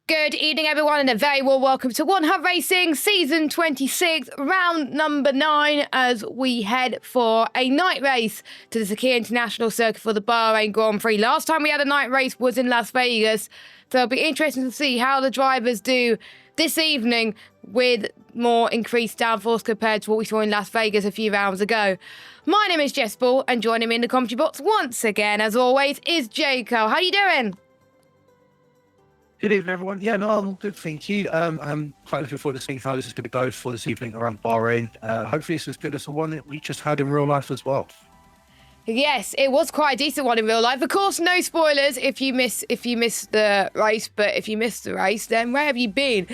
Good evening, everyone, and a very warm welcome to One Hub Racing Season 26, round number 9, as we head for a night race to the Sakir International Circuit for the Bahrain Grand Prix. Last time we had a night race was in Las Vegas, so it'll be interesting to see how the drivers do this evening with more increased downforce compared to what we saw in Las Vegas a few rounds ago. My name is Jess Ball, and joining me in the commentary box once again, as always, is Jaco. How you doing? Good evening, everyone. Yeah, no, I'm good, thank you. I'm quite looking forward to seeing how this is going to go for this evening around Bahrain. Hopefully it's as good as the one that we just had in real life as well. Yes, it was quite a decent one in real life. Of course, no spoilers if you miss the race, but if you missed the race, then where have you been?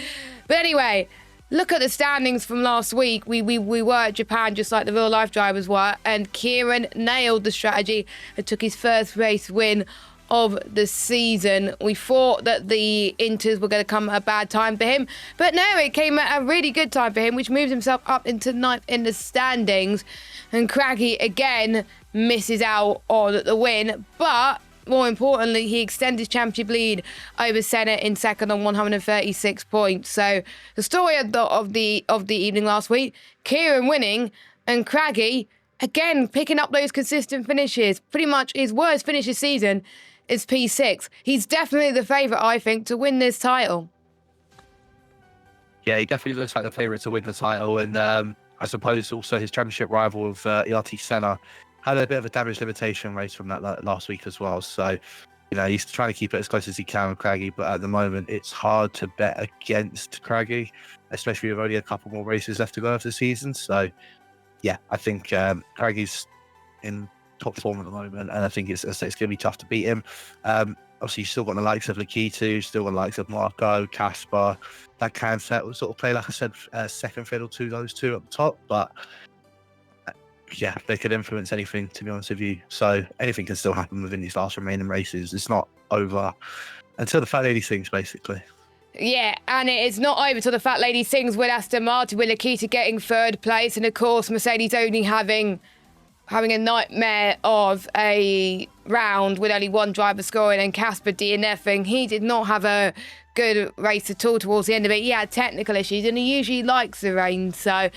But anyway, look at the standings from last week. We were at Japan just like the real life drivers were, and Kieran nailed the strategy and took his first race win of the season. We thought that the Inters were going to come at a bad time for him, but no, it came at a really good time for him, which moves himself up into 9th in the standings. And Craggy again misses out on the win, but more importantly, he extended his championship lead over Senna in second on 136 points. So the story of the evening last week: Kieran winning and Craggy again picking up those consistent finishes. Pretty much his worst finish this season is P6. He's definitely the favourite, I think, to win this title. Yeah, he definitely looks like the favourite to win the title, and I suppose also his championship rival of ERT Senna had a bit of a damage limitation race from that last week as well. So, you know, he's trying to keep it as close as he can with Craggy, but at the moment it's hard to bet against Craggy, especially with only a couple more races left to go of the season. So, yeah, I think Craggy's in top form at the moment, and I think it's going to be tough to beat him. Obviously, you've still got the likes of Lakitu, still got the likes of Marco, Casper. That can set will sort of play, like I said, second fiddle to those two at the top, but yeah, they could influence anything, to be honest with you. So anything can still happen within these last remaining races. It's not over until the Fat Lady sings, basically. Yeah, and it is not over till the Fat Lady sings with Aston Martin, with Lakitu getting 3rd place, and of course Mercedes only having a nightmare of a round with only one driver scoring, and Casper DNFing. He did not have a good race at all towards the end of it. He had technical issues, and he usually likes the rain, so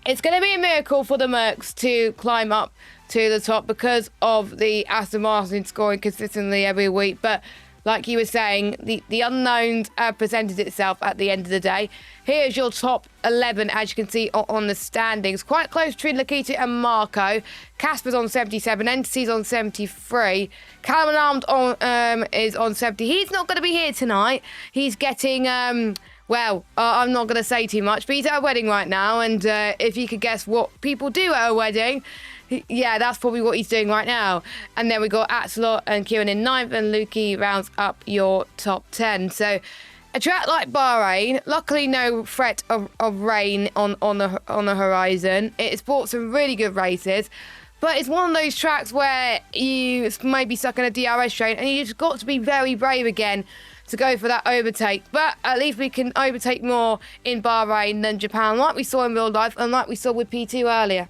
it's going to be a miracle for the Mercs to climb up to the top because of the Aston Martin scoring consistently every week. But like you were saying, the unknowns presented itself at the end of the day. Here's your top 11, as you can see on the standings. Quite close between Lakitu and Marco. Casper's on 77, Entity's on 73. Callum Armed is on 70. He's not going to be here tonight. He's getting, I'm not going to say too much, but he's at a wedding right now. And if you could guess what people do at a wedding, yeah, that's probably what he's doing right now. And then we got Axelot and Kieran in 9th, and Lukey rounds up your top 10. So a track like Bahrain, luckily no threat of rain on the horizon. It's brought some really good races, but it's one of those tracks where you may be stuck in a DRS train and you just got to be very brave again to go for that overtake. But at least we can overtake more in Bahrain than Japan, like we saw in real life and like we saw with P2 earlier.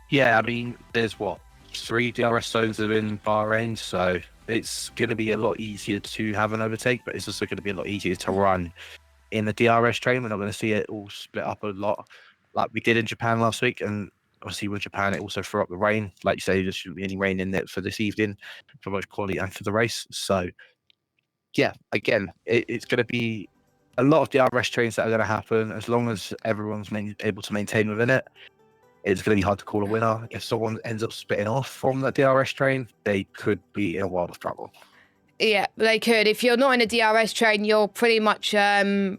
Yeah, I mean, there's 3 DRS zones in Bahrain, so it's going to be a lot easier to have an overtake, but it's also going to be a lot easier to run in the DRS train. We're not going to see it all split up a lot like we did in Japan last week, and obviously with Japan, it also threw up the rain. Like you say, there shouldn't be any rain in there for this evening, for both quality and for the race. So, yeah, again, it's going to be a lot of DRS trains that are going to happen as long as everyone's able to maintain within it. It's going to be hard to call a winner. If someone ends up splitting off from the DRS train, they could be in a world of trouble. Yeah, they could. If you're not in a DRS train, you're pretty much a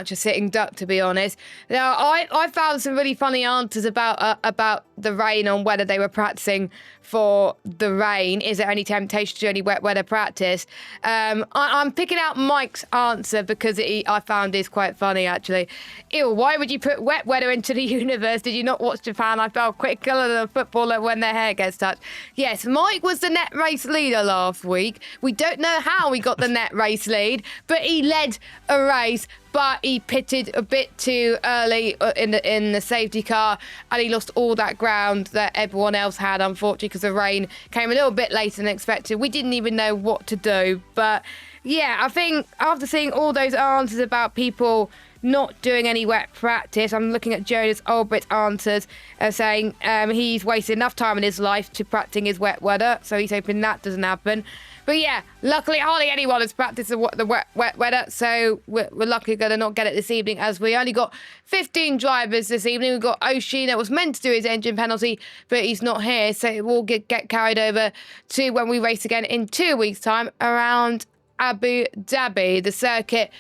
sitting duck, to be honest. Now, I found some really funny answers about the rain, on whether they were practicing for the rain. Is there any temptation to do any wet weather practice? I'm picking out Mike's answer because I found this quite funny, actually. Ew, why would you put wet weather into the universe? Did you not watch Japan? I felt quicker than a footballer when their hair gets touched. Yes, Mike was the net race leader last week. We don't know how he got the net race lead, but he led a race, but he pitted a bit too early in the safety car, and he lost all that ground that everyone else had, unfortunately, because the rain came a little bit later than expected. We didn't even know what to do. But yeah, I think after seeing all those answers about people not doing any wet practice, I'm looking at Jonas Olbricht's answers saying he's wasted enough time in his life to practicing his wet weather, so he's hoping that doesn't happen. But yeah, luckily hardly anyone has practiced the wet weather, so we're luckily going to not get it this evening, as we only got 15 drivers this evening. We've got Oshie that was meant to do his engine penalty, but he's not here, so it will get carried over to when we race again in 2 weeks' time around Abu Dhabi, the circuit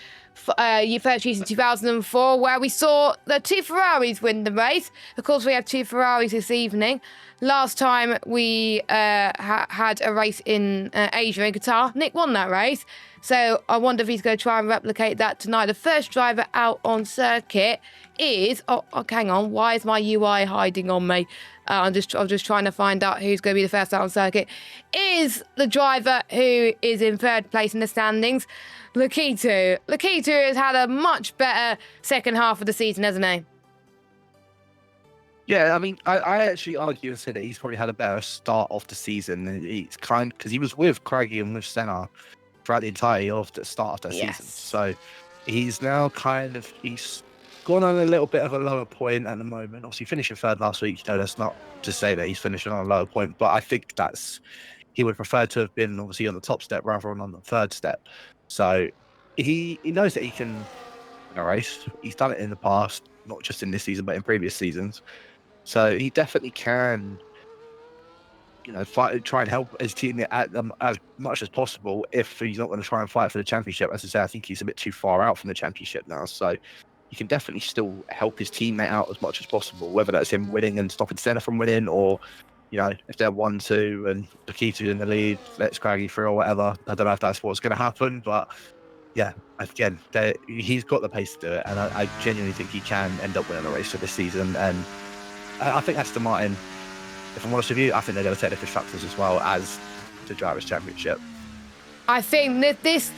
you first used in 2004, where we saw the two Ferraris win the race. Of course, we have two Ferraris this evening. Last time we had a race in Asia, in Qatar, Nick won that race. So I wonder if he's going to try and replicate that tonight. The first driver out on circuit is... Oh, hang on. Why is my UI hiding on me? I'm just trying to find out who's going to be the first out on circuit. Is the driver who is in third place in the standings, Lakitu. Lakitu has had a much better second half of the season, hasn't he? Yeah, I mean, I actually argue and say that he's probably had a better start of the season. It's because he was with Craigie and with Senna throughout the entirety of the start of the season. So he's now he's gone on a little bit of a lower point at the moment. Obviously, finishing third last week, that's not to say that he's finishing on a lower point, but I think he would prefer to have been obviously on the top step rather than on the third step. So he knows that he can win a race. He's done it in the past, not just in this season, but in previous seasons. So he definitely can, try and help his team as much as possible if he's not going to try and fight for the championship. As I say, I think he's a bit too far out from the championship now. So he can definitely still help his teammate out as much as possible, whether that's him winning and stopping Senna from winning, or, if they're 1-2 and Lakitu in the lead, lets Craigie through or whatever. I don't know if that's what's going to happen, but yeah, again, he's got the pace to do it. And I genuinely think he can end up winning a race for this season. And I think Aston Martin, if I'm honest with you, I think they're going to take the constructors as well as the Drivers' Championship. I think that this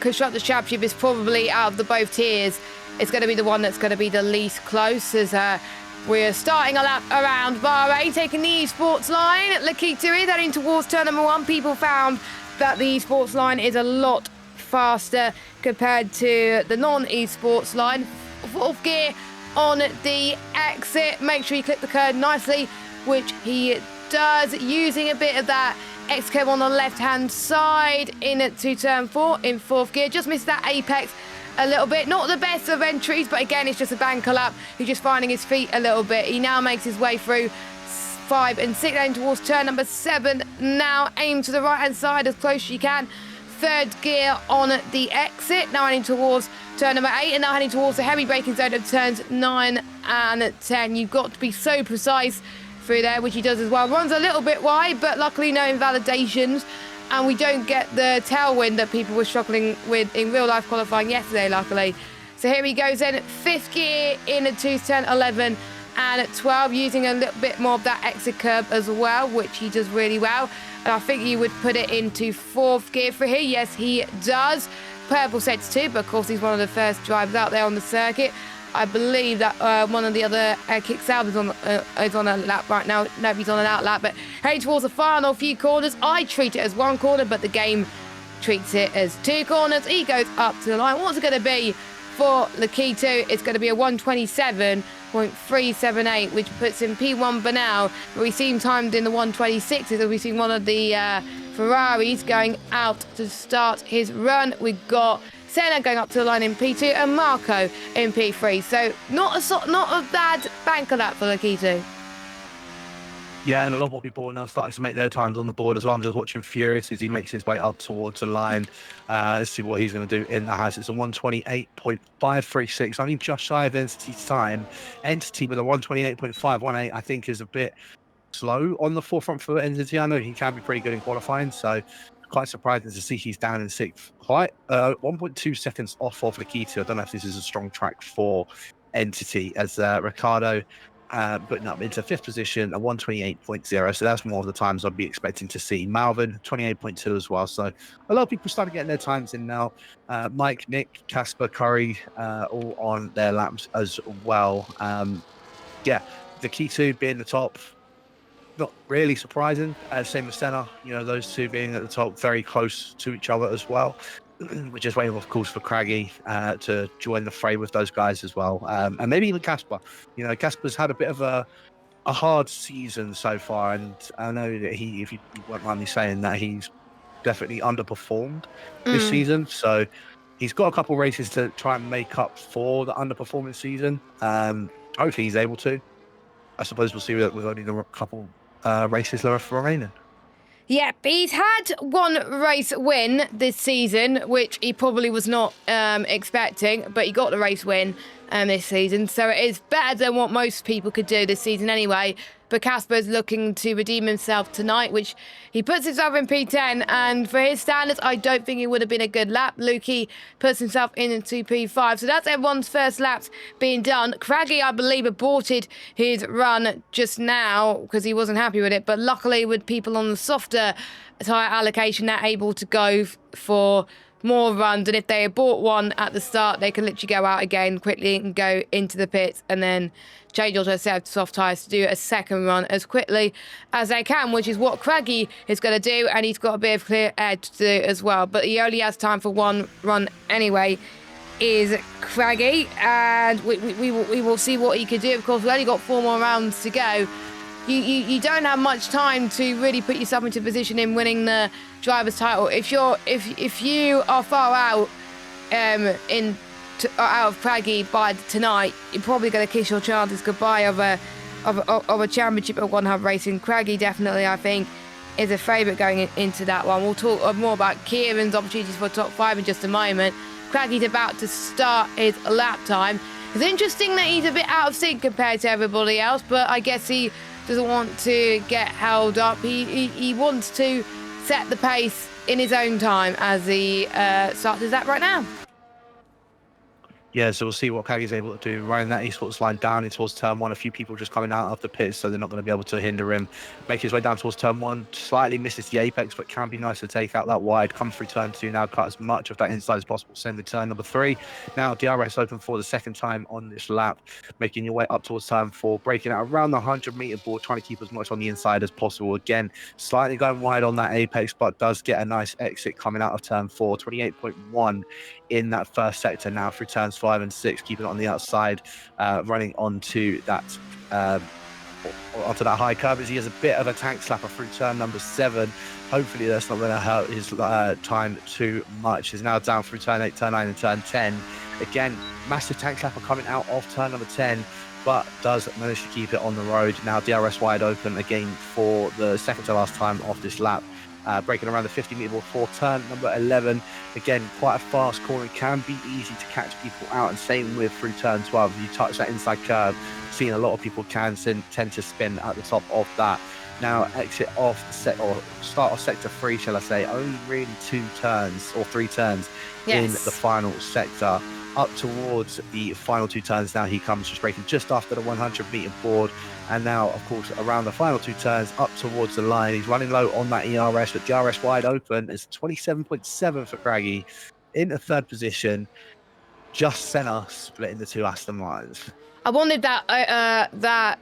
Constructors' Championship is probably, out of the both tiers, it's going to be the one that's going to be the least close, as we're starting a lap around Bahrain, taking the esports line. Lakitu is heading towards turn number 1. People found that the esports line is a lot faster compared to the non-esports line. Fourth gear on the exit. Make sure you clip the curb nicely, which he does, using a bit of that X-curve on the left-hand side into turn 4 in fourth gear. Just missed that apex a little bit. Not the best of entries, but again, it's just a banker lap. He's just finding his feet a little bit. He now makes his way through 5 and 6, aim towards turn number 7. Now aim to the right-hand side as close as you can. Third gear on the exit. Now heading towards turn number 8, and now heading towards the heavy braking zone of turns 9 and 10. You've got to be so precise through there, which he does as well. Runs a little bit wide, but luckily no invalidations, and we don't get the tailwind that people were struggling with in real life qualifying yesterday, luckily. So here he goes then, 5th gear into turn 11 and 12, using a little bit more of that exit curve as well, which he does really well. And I think you would put it into 4th gear for here. Yes, he does. Purple sets 2, but of course he's one of the first drivers out there on the circuit. I believe that one of the other Kick-Salve is on a lap right now. No, he's on an out lap, but heading towards the final few corners. I treat it as 1 corner, but the game treats it as 2 corners. He goes up to the line. What's it going to be for Lakitu? It's going to be a 127.378, which puts him P1 for now. But we've seen timed in the 126s, as we've seen one of the Ferraris going out to start his run. We've got Senna going up to the line in P2 and Marco in P3. So not a bad banker lap for Lakitu. Yeah, and a lot more people are now starting to make their times on the board as well. I'm just watching furious as he makes his way up towards the line. Let's see what he's going to do in the house. It's a 128.536. I mean, just shy of Entity's time. Entity with a 128.518, I think, is a bit slow on the forefront for Entity. I know he can be pretty good in qualifying, so quite surprising to see he's down in 6th. Quite 1.2 seconds off of Lakitu. I don't know if this is a strong track for Entity, as Ricardo putting up into 5th position, a 128.0. So that's more of the times I'd be expecting to see. Malvin, 28.2 as well. So a lot of people starting getting their times in now. Mike, Nick, Casper, Curry, all on their laps as well. Yeah, the key two being the top, not really surprising. Same with Senna, you know, those two being at the top, very close to each other as well. We're just waiting, of course, for Craggy to join the fray with those guys as well, and maybe even Casper. You know, Casper's had a bit of a hard season so far, and I know that if you won't mind me saying that, he's definitely underperformed this season. So he's got a couple races to try and make up for the underperforming season. Hopefully he's able to. I suppose we'll see with only a couple races left remaining. Yep, he's had one race win this season, which he probably was not expecting, but he got the race win this season, so it is better than what most people could do this season anyway. But Casper's looking to redeem himself tonight, which he puts himself in P10, and for his standards, I don't think it would have been a good lap. Lukey puts himself into P5, so that's everyone's first laps being done. Craggy, I believe, aborted his run just now because he wasn't happy with it, but luckily with people on the softer tyre allocation, they're able to go for more runs, and if they abort one at the start, they can literally go out again quickly and go into the pits and then change onto a set of soft tyres to do a second run as quickly as they can, which is what Craggy is going to do, and he's got a bit of clear air to do as well. But he only has time for one run anyway, is Craggy, and we will see what he can do. Of course, we've only got 4 more rounds to go. You don't have much time to really put yourself into position in winning the driver's title. If you are far out out of Craggy by tonight, you're probably going to kiss your chances goodbye of a championship at One Hub Racing. Craggy definitely, I think, is a favourite going into that one. We'll talk more about Kieran's opportunities for top 5 in just a moment. Craggy's about to start his lap time. It's interesting that he's a bit out of sync compared to everybody else, but I guess he doesn't want to get held up. He wants to set the pace in his own time as he starts his lap right now. Yeah, so we'll see what Craggy's able to do. Running that esports line down in towards turn 1, a few people just coming out of the pits, so they're not going to be able to hinder him. Make his way down towards turn 1, slightly misses the apex, but can be nice to take out that wide. Come through turn 2 now, cut as much of that inside as possible. Send the turn number 3. Now DRS open for the second time on this lap, making your way up towards turn 4, breaking out around the 100-meter board, trying to keep as much on the inside as possible. Again, slightly going wide on that apex, but does get a nice exit coming out of turn 4, 28.1 in that first sector now through turns 5 and 6, keeping it on the outside, running onto that high curve as he has a bit of a tank slapper through turn number 7. Hopefully that's not going to hurt his time too much. He's now down through turn 8, turn 9 and turn 10. Again, massive tank slapper coming out of turn number 10, but does manage to keep it on the road. Now DRS wide open again for the second to last time off this lap. Breaking around the 50-meter board for turn number 11. Again, quite a fast corner. It can be easy to catch people out, and same with through turn 12. If you touch that inside curve, seeing a lot of people can tend to spin at the top of that. Now exit off or start off sector 3, shall I say. Only really 2 turns or 3 turns in the final sector. Up towards the final 2 turns now he comes, just breaking just after the 100-meter board, and now of course around the final 2 turns up towards the line. He's running low on that ERS, but DRS wide open. It's 27.7 for Craggy in the 3rd position. Just Senna splitting the 2 Aston Martins. I wanted that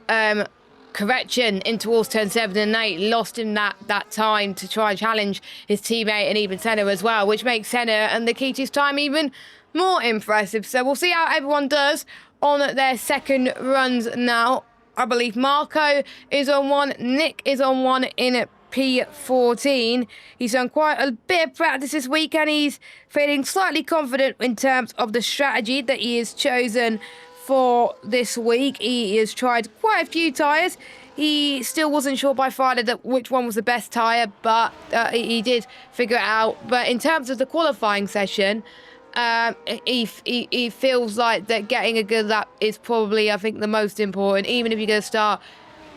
correction in towards turn 7 and 8, lost him that time to try and challenge his teammate and even Senna as well, which makes Senna and the Keaty's time even more impressive. So we'll see how everyone does on their second runs now. I believe Marco is on 1, Nick is on 1 in P14. He's done quite a bit of practice this week, and he's feeling slightly confident in terms of the strategy that he has chosen for this week. He has tried quite a few tyres. He still wasn't sure by Friday which one was the best tyre, but he did figure it out. But in terms of the qualifying session, he feels like that getting a good lap is probably, I think, the most important. Even if you're going to start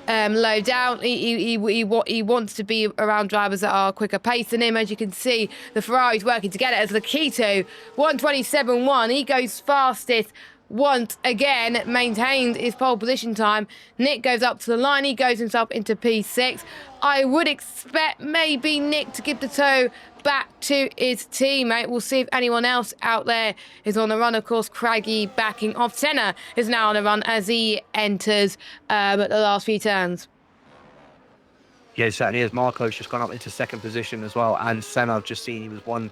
low down, he wants to be around drivers that are quicker pace than him. As you can see, the Ferrari's working together as Lakito 127.1. He goes fastest once again maintained his pole position time. Nick goes up to the line. He goes himself into P6. I would expect maybe Nick to give the toe back to his teammate. We'll see if anyone else out there is on the run. Of course, Craggy backing off. Senna is now on the run as he enters at the last few turns. Yeah, it certainly is. Marco's just gone up into second position as well. And Senna, I've just seen he was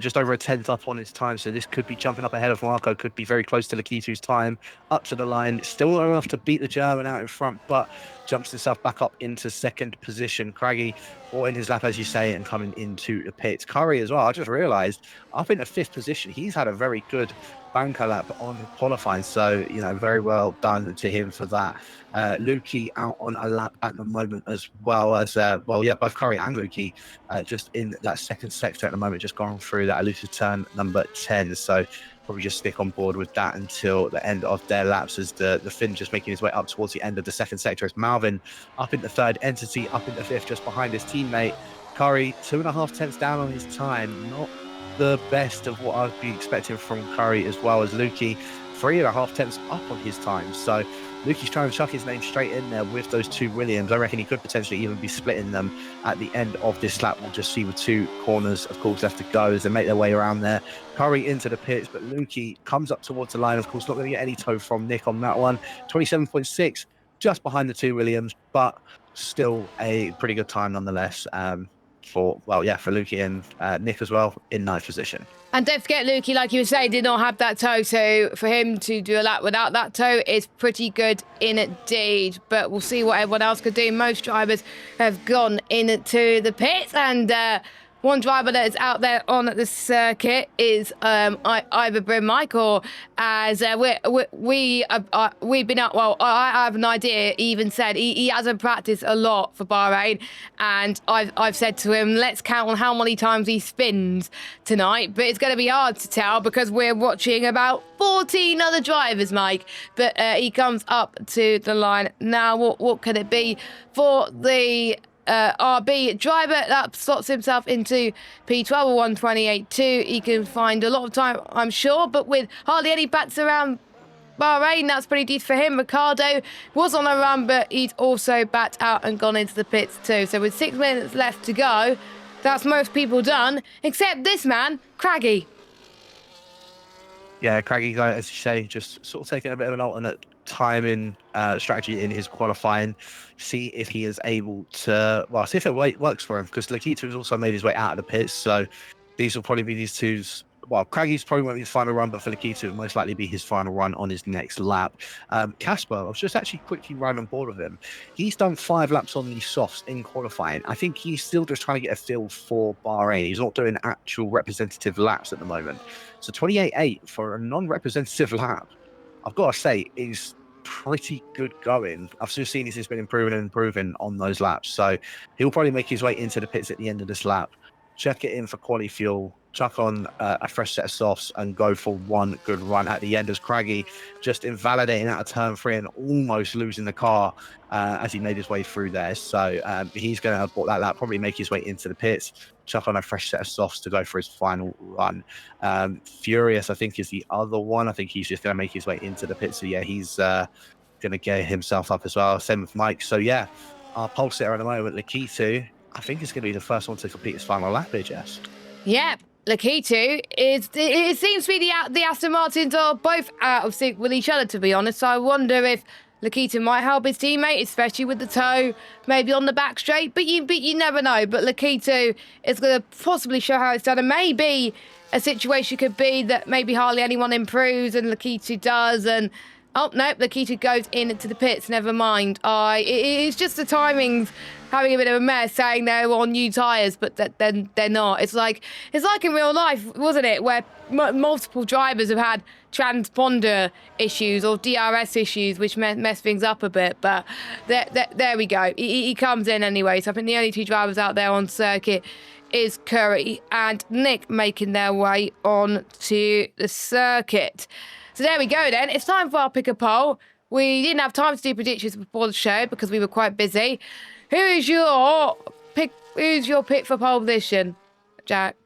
just over a tenth up on his time. So this could be jumping up ahead of Marco, could be very close to Lakitu's time, up to the line. Still not enough to beat the German out in front, but jumps himself back up into second position. Craggy brought in his lap, as you say, and coming into the pits. Curry as well, I just realised, up in the fifth position, he's had a very good banker lap on qualifying. So, you know, very well done to him for that. Lukey out on a lap at the moment as well as, both Curry and Lukey just in that second sector at the moment, just gone through that elusive turn number 10. So probably just stick on board with that until the end of their laps as the Finn just making his way up towards the end of the second sector. As Malvin up in the third, Entity up in the fifth, just behind his teammate. Curry 2.5 tenths down on his time. Not the best of what I'd be expecting from Curry, as well as Lukey 3.5 tenths up on his time. So Lukey's trying to chuck his name straight in there with those two Williams. I reckon he could potentially even be splitting them at the end of this lap. We'll just see with two corners, of course, left to go as they make their way around there. Curry into the pits, but Lukey comes up towards the line. Of course, not going to get any toe from Nick on that one. 27.6, just behind the two Williams, but still a pretty good time nonetheless. For Lukey and Nick as well in ninth position. And don't forget, Lukey, like you were saying, did not have that toe. So for him to do a lap without that toe is pretty good indeed. But we'll see what everyone else could do. Most drivers have gone into the pits, and one driver that is out there on the circuit is either Bryn Michael, as we've been out. Well, I have an idea. He even said he hasn't practiced a lot for Bahrain, and I've said to him, let's count on how many times he spins tonight. But it's going to be hard to tell because we're watching about 14 other drivers, Mike. But he comes up to the line now. What could it be for the RB driver that slots himself into P12 or 128.2? He can find a lot of time, I'm sure, but with hardly any bats around Bahrain, that's pretty decent for him. Ricardo was on a run, but he's also bat out and gone into the pits too. So with 6 minutes left to go, that's most people done, except this man, Craggy. Yeah, Craggy, as you say, just sort of taking a bit of an alternate timing strategy in his qualifying. See if he is able to, see if it works for him, because Lakito has also made his way out of the pits. So these will probably be these two's. Well, Craggy's probably won't be his final run, but for Lakito, it will most likely be his final run on his next lap. Casper, I was just actually quickly riding on board with him. He's done 5 laps on the softs in qualifying. I think he's still just trying to get a feel for Bahrain. He's not doing actual representative laps at the moment. So 28.8 for a non-representative lap, I've got to say, is pretty good going. I've just seen he's been improving on those laps. So he'll probably make his way into the pits at the end of this lap, check it in for quality fuel, chuck on a fresh set of softs, and go for one good run at the end, as Craggy just invalidating out of turn 3 and almost losing the car as he made his way through there. So he's going to abort that lap, probably make his way into the pits, chuck on a fresh set of softs to go for his final run. Furious, I think, is the other one. I think he's just going to make his way into the pits. So yeah, he's going to get himself up as well. Same with Mike. So yeah, our pole sitter at the moment, Lakito, I think is going to be the first one to complete his final lap here, Jess. Yeah, Lakito it seems to be the Aston Martins are both out of sync with each other, to be honest. So I wonder if Lakito might help his teammate, especially with the toe maybe on the back straight. But you never know. But Lakito is going to possibly show how it's done. And maybe a situation could be that maybe hardly anyone improves and Lakito does. And oh, nope, Lakito goes into the pits. Never mind. It's just the timings having a bit of a mess, saying they're on new tyres, but then they're not. It's like in real life, wasn't it, where multiple drivers have had transponder issues or DRS issues, which mess things up a bit. But there we go. He comes in anyway. So I think the only 2 drivers out there on circuit is Curry and Nick making their way on to the circuit. So there we go then. It's time for our pick a poll. We didn't have time to do predictions before the show because we were quite busy. Who's your pick for pole position, Jack?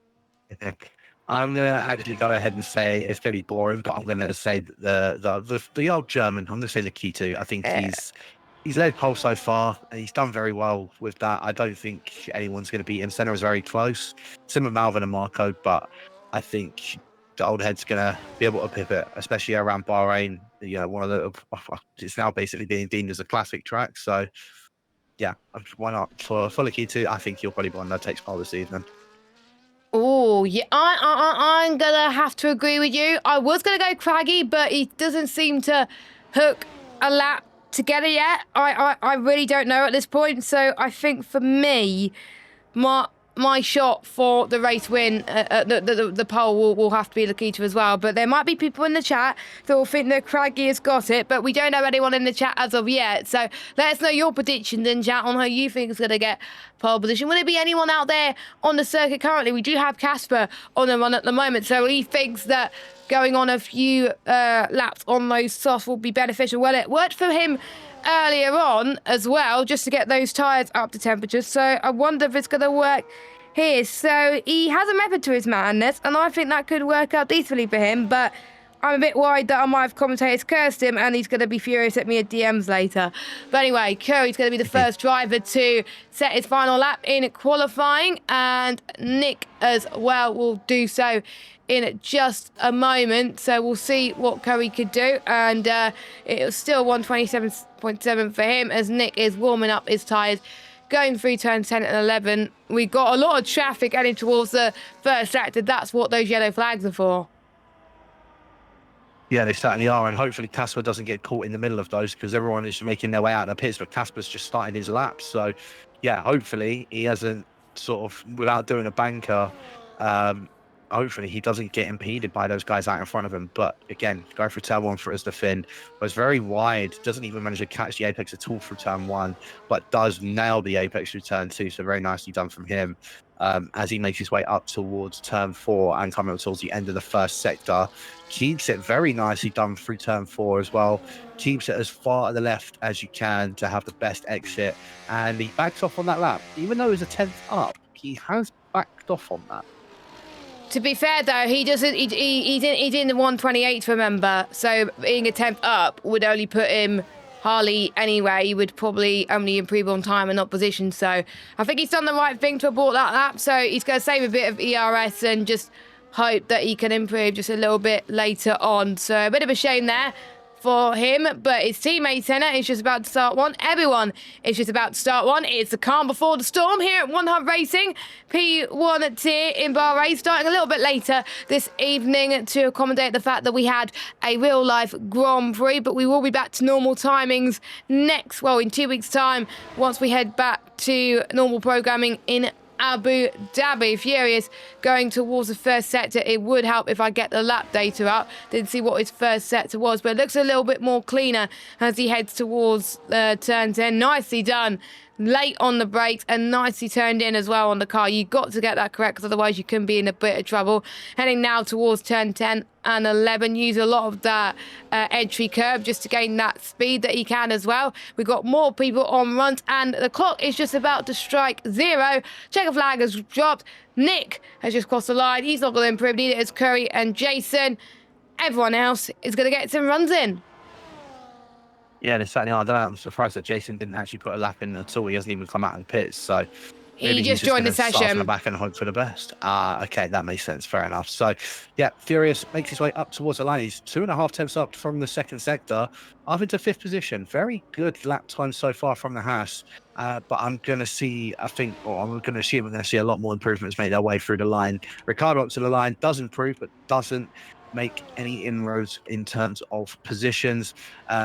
I'm gonna actually go ahead and say it's very boring, but I'm gonna say the old German. I'm gonna say Nikita. I think Uh, he's led pole so far, and he's done very well with that. I don't think anyone's going to beat him. Senna is very close, similar Malvin and Marco, but I think the old head's going to be able to pivot, especially around Bahrain. You know, one of the it's now basically being deemed as a classic track. So yeah, why not for Nikita? I think he'll probably be one that takes pole this evening. Oh, yeah, I'm gonna have to agree with you. I was gonna go Craggy, but he doesn't seem to hook a lap together yet. I really don't know at this point. So I think for me, my shot for the race win, the pole will have to be Lakita as well. But there might be people in the chat that will think that Craggy has got it, but we don't have anyone in the chat as of yet. So let us know your predictions in chat on who you think is going to get pole position. Will there be anyone out there on the circuit currently? We do have Casper on the run at the moment, so he thinks that going on a few laps on those softs will be beneficial. Well, it worked for him earlier on as well, just to get those tyres up to temperature. So I wonder if it's going to work here. So he has a method to his madness, and I think that could work out decently for him. But I'm a bit worried that I might have commentators cursed him, and he's going to be furious at me at DMs later. But anyway, Curry's going to be the first driver to set his final lap in qualifying, and Nick as well will do so in just a moment. So we'll see what Curry could do, and it was still 127.7 for him as Nick is warming up his tyres going through turns 10 and 11. We got a lot of traffic heading towards the first sector. That's what those yellow flags are for. Yeah, they certainly are, and hopefully Casper doesn't get caught in the middle of those because everyone is making their way out of the pits, but Casper's just starting his lap. So yeah, hopefully he hasn't sort of, without doing a banker, hopefully he doesn't get impeded by those guys out in front of him. But again, going through turn one for us to Finn was very wide, doesn't even manage to catch the apex at all through turn one, but does nail the apex through turn two. So very nicely done from him. As he makes his way up towards turn four and coming up towards the end of the first sector, keeps it very nicely done through turn four as well. Keeps it as far to the left as you can to have the best exit, and he backs off on that lap. Even though it was a 10th up, he has backed off on that. To be fair though, he doesn't. He's in the 128th, remember. So being a 10th up would only put him Harley anyway. He would probably only improve on time and not position. So I think he's done the right thing to abort that lap. So he's going to save a bit of ERS and just hope that he can improve just a little bit later on. So a bit of a shame there for him, but his teammate Senna is just about to start one. Everyone is just about to start one. It's the calm before the storm here at One Hub Racing. P1 tier in Bahrain, starting a little bit later this evening to accommodate the fact that we had a real-life Grand Prix, but we will be back to normal timings in 2 weeks' time, once we head back to normal programming in Abu Dhabi. Furious going towards the first sector. It would help if I get the lap data up. Didn't see what his first sector was, but it looks a little bit more cleaner as he heads towards turn 10. Nicely done. Late on the brakes and nicely turned in as well on the car. You got to get that correct, because otherwise you can be in a bit of trouble. Heading now towards turn 10 and 11. Use a lot of that entry curve just to gain that speed that he can as well. We've got more people on runs, and the clock is just about to strike 0. Checker flag has dropped. Nick has just crossed the line. He's not going to improve. Neither is Curry and Jason. Everyone else is going to get some runs in. Yeah, they certainly are. I don't know, I'm surprised that Jason didn't actually put a lap in at all. He hasn't even come out of the pits, so he just joined the start from session. the back and hope for the best. Okay, that makes sense. Fair enough. So, yeah, Furious makes his way up towards the line. He's 2.5 tenths up from the second sector, up into 5th position. Very good lap time so far from the Haas. But I'm going to see, we're going to see a lot more improvements made their way through the line. Ricardo up to the line, does improve, but doesn't make any inroads in terms of positions.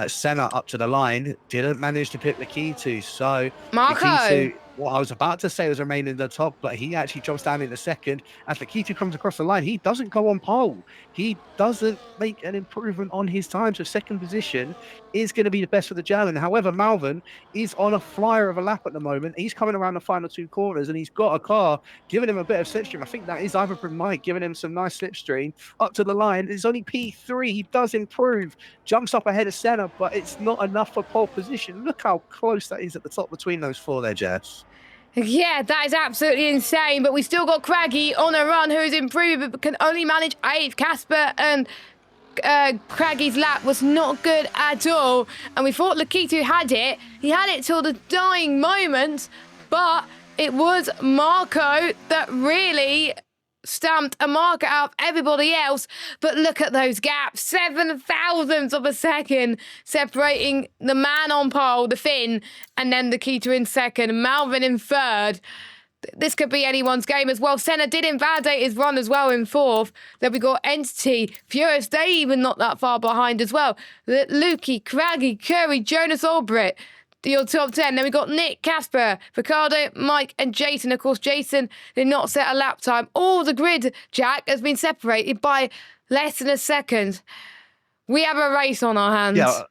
Senna up to the line, didn't manage to pick the key to. So Marco. What I was about to say was remaining in the top, but he actually drops down in the second. As Lakitu comes across the line, he doesn't go on pole. He doesn't make an improvement on his time. So second position is going to be the best for the German. However, Malvin is on a flyer of a lap at the moment. He's coming around the final 2 corners, and he's got a car giving him a bit of slipstream. I think that is either from Mike giving him some nice slipstream up to the line. It's only P3. He does improve, jumps up ahead of Senna, but it's not enough for pole position. Look how close that is at the top between those 4 there, Jess. Yeah, that is absolutely insane. But we still got Craggy on a run, who's improved but can only manage 8th. Casper and Craggy's lap was not good at all. And we thought Lakitu had it. He had it till the dying moment. But it was Marco that really stamped a marker out of everybody else. But look at those gaps, 7 thousandths of a second separating the man on pole, the Finn, and then the Keita in second, Malvin in third. This could be anyone's game as well. Senna did invalidate his run as well in 4th. Then we got Entity, Furious, they even not that far behind as well. Lukey, Craggy, Curry, Jonas Albrecht, your top 10. Then we got Nick, Casper, Ricardo, Mike, and Jason. Of course, Jason did not set a lap time. All the grid, Jack, has been separated by less than a second. We have a race on our hands. Yeah,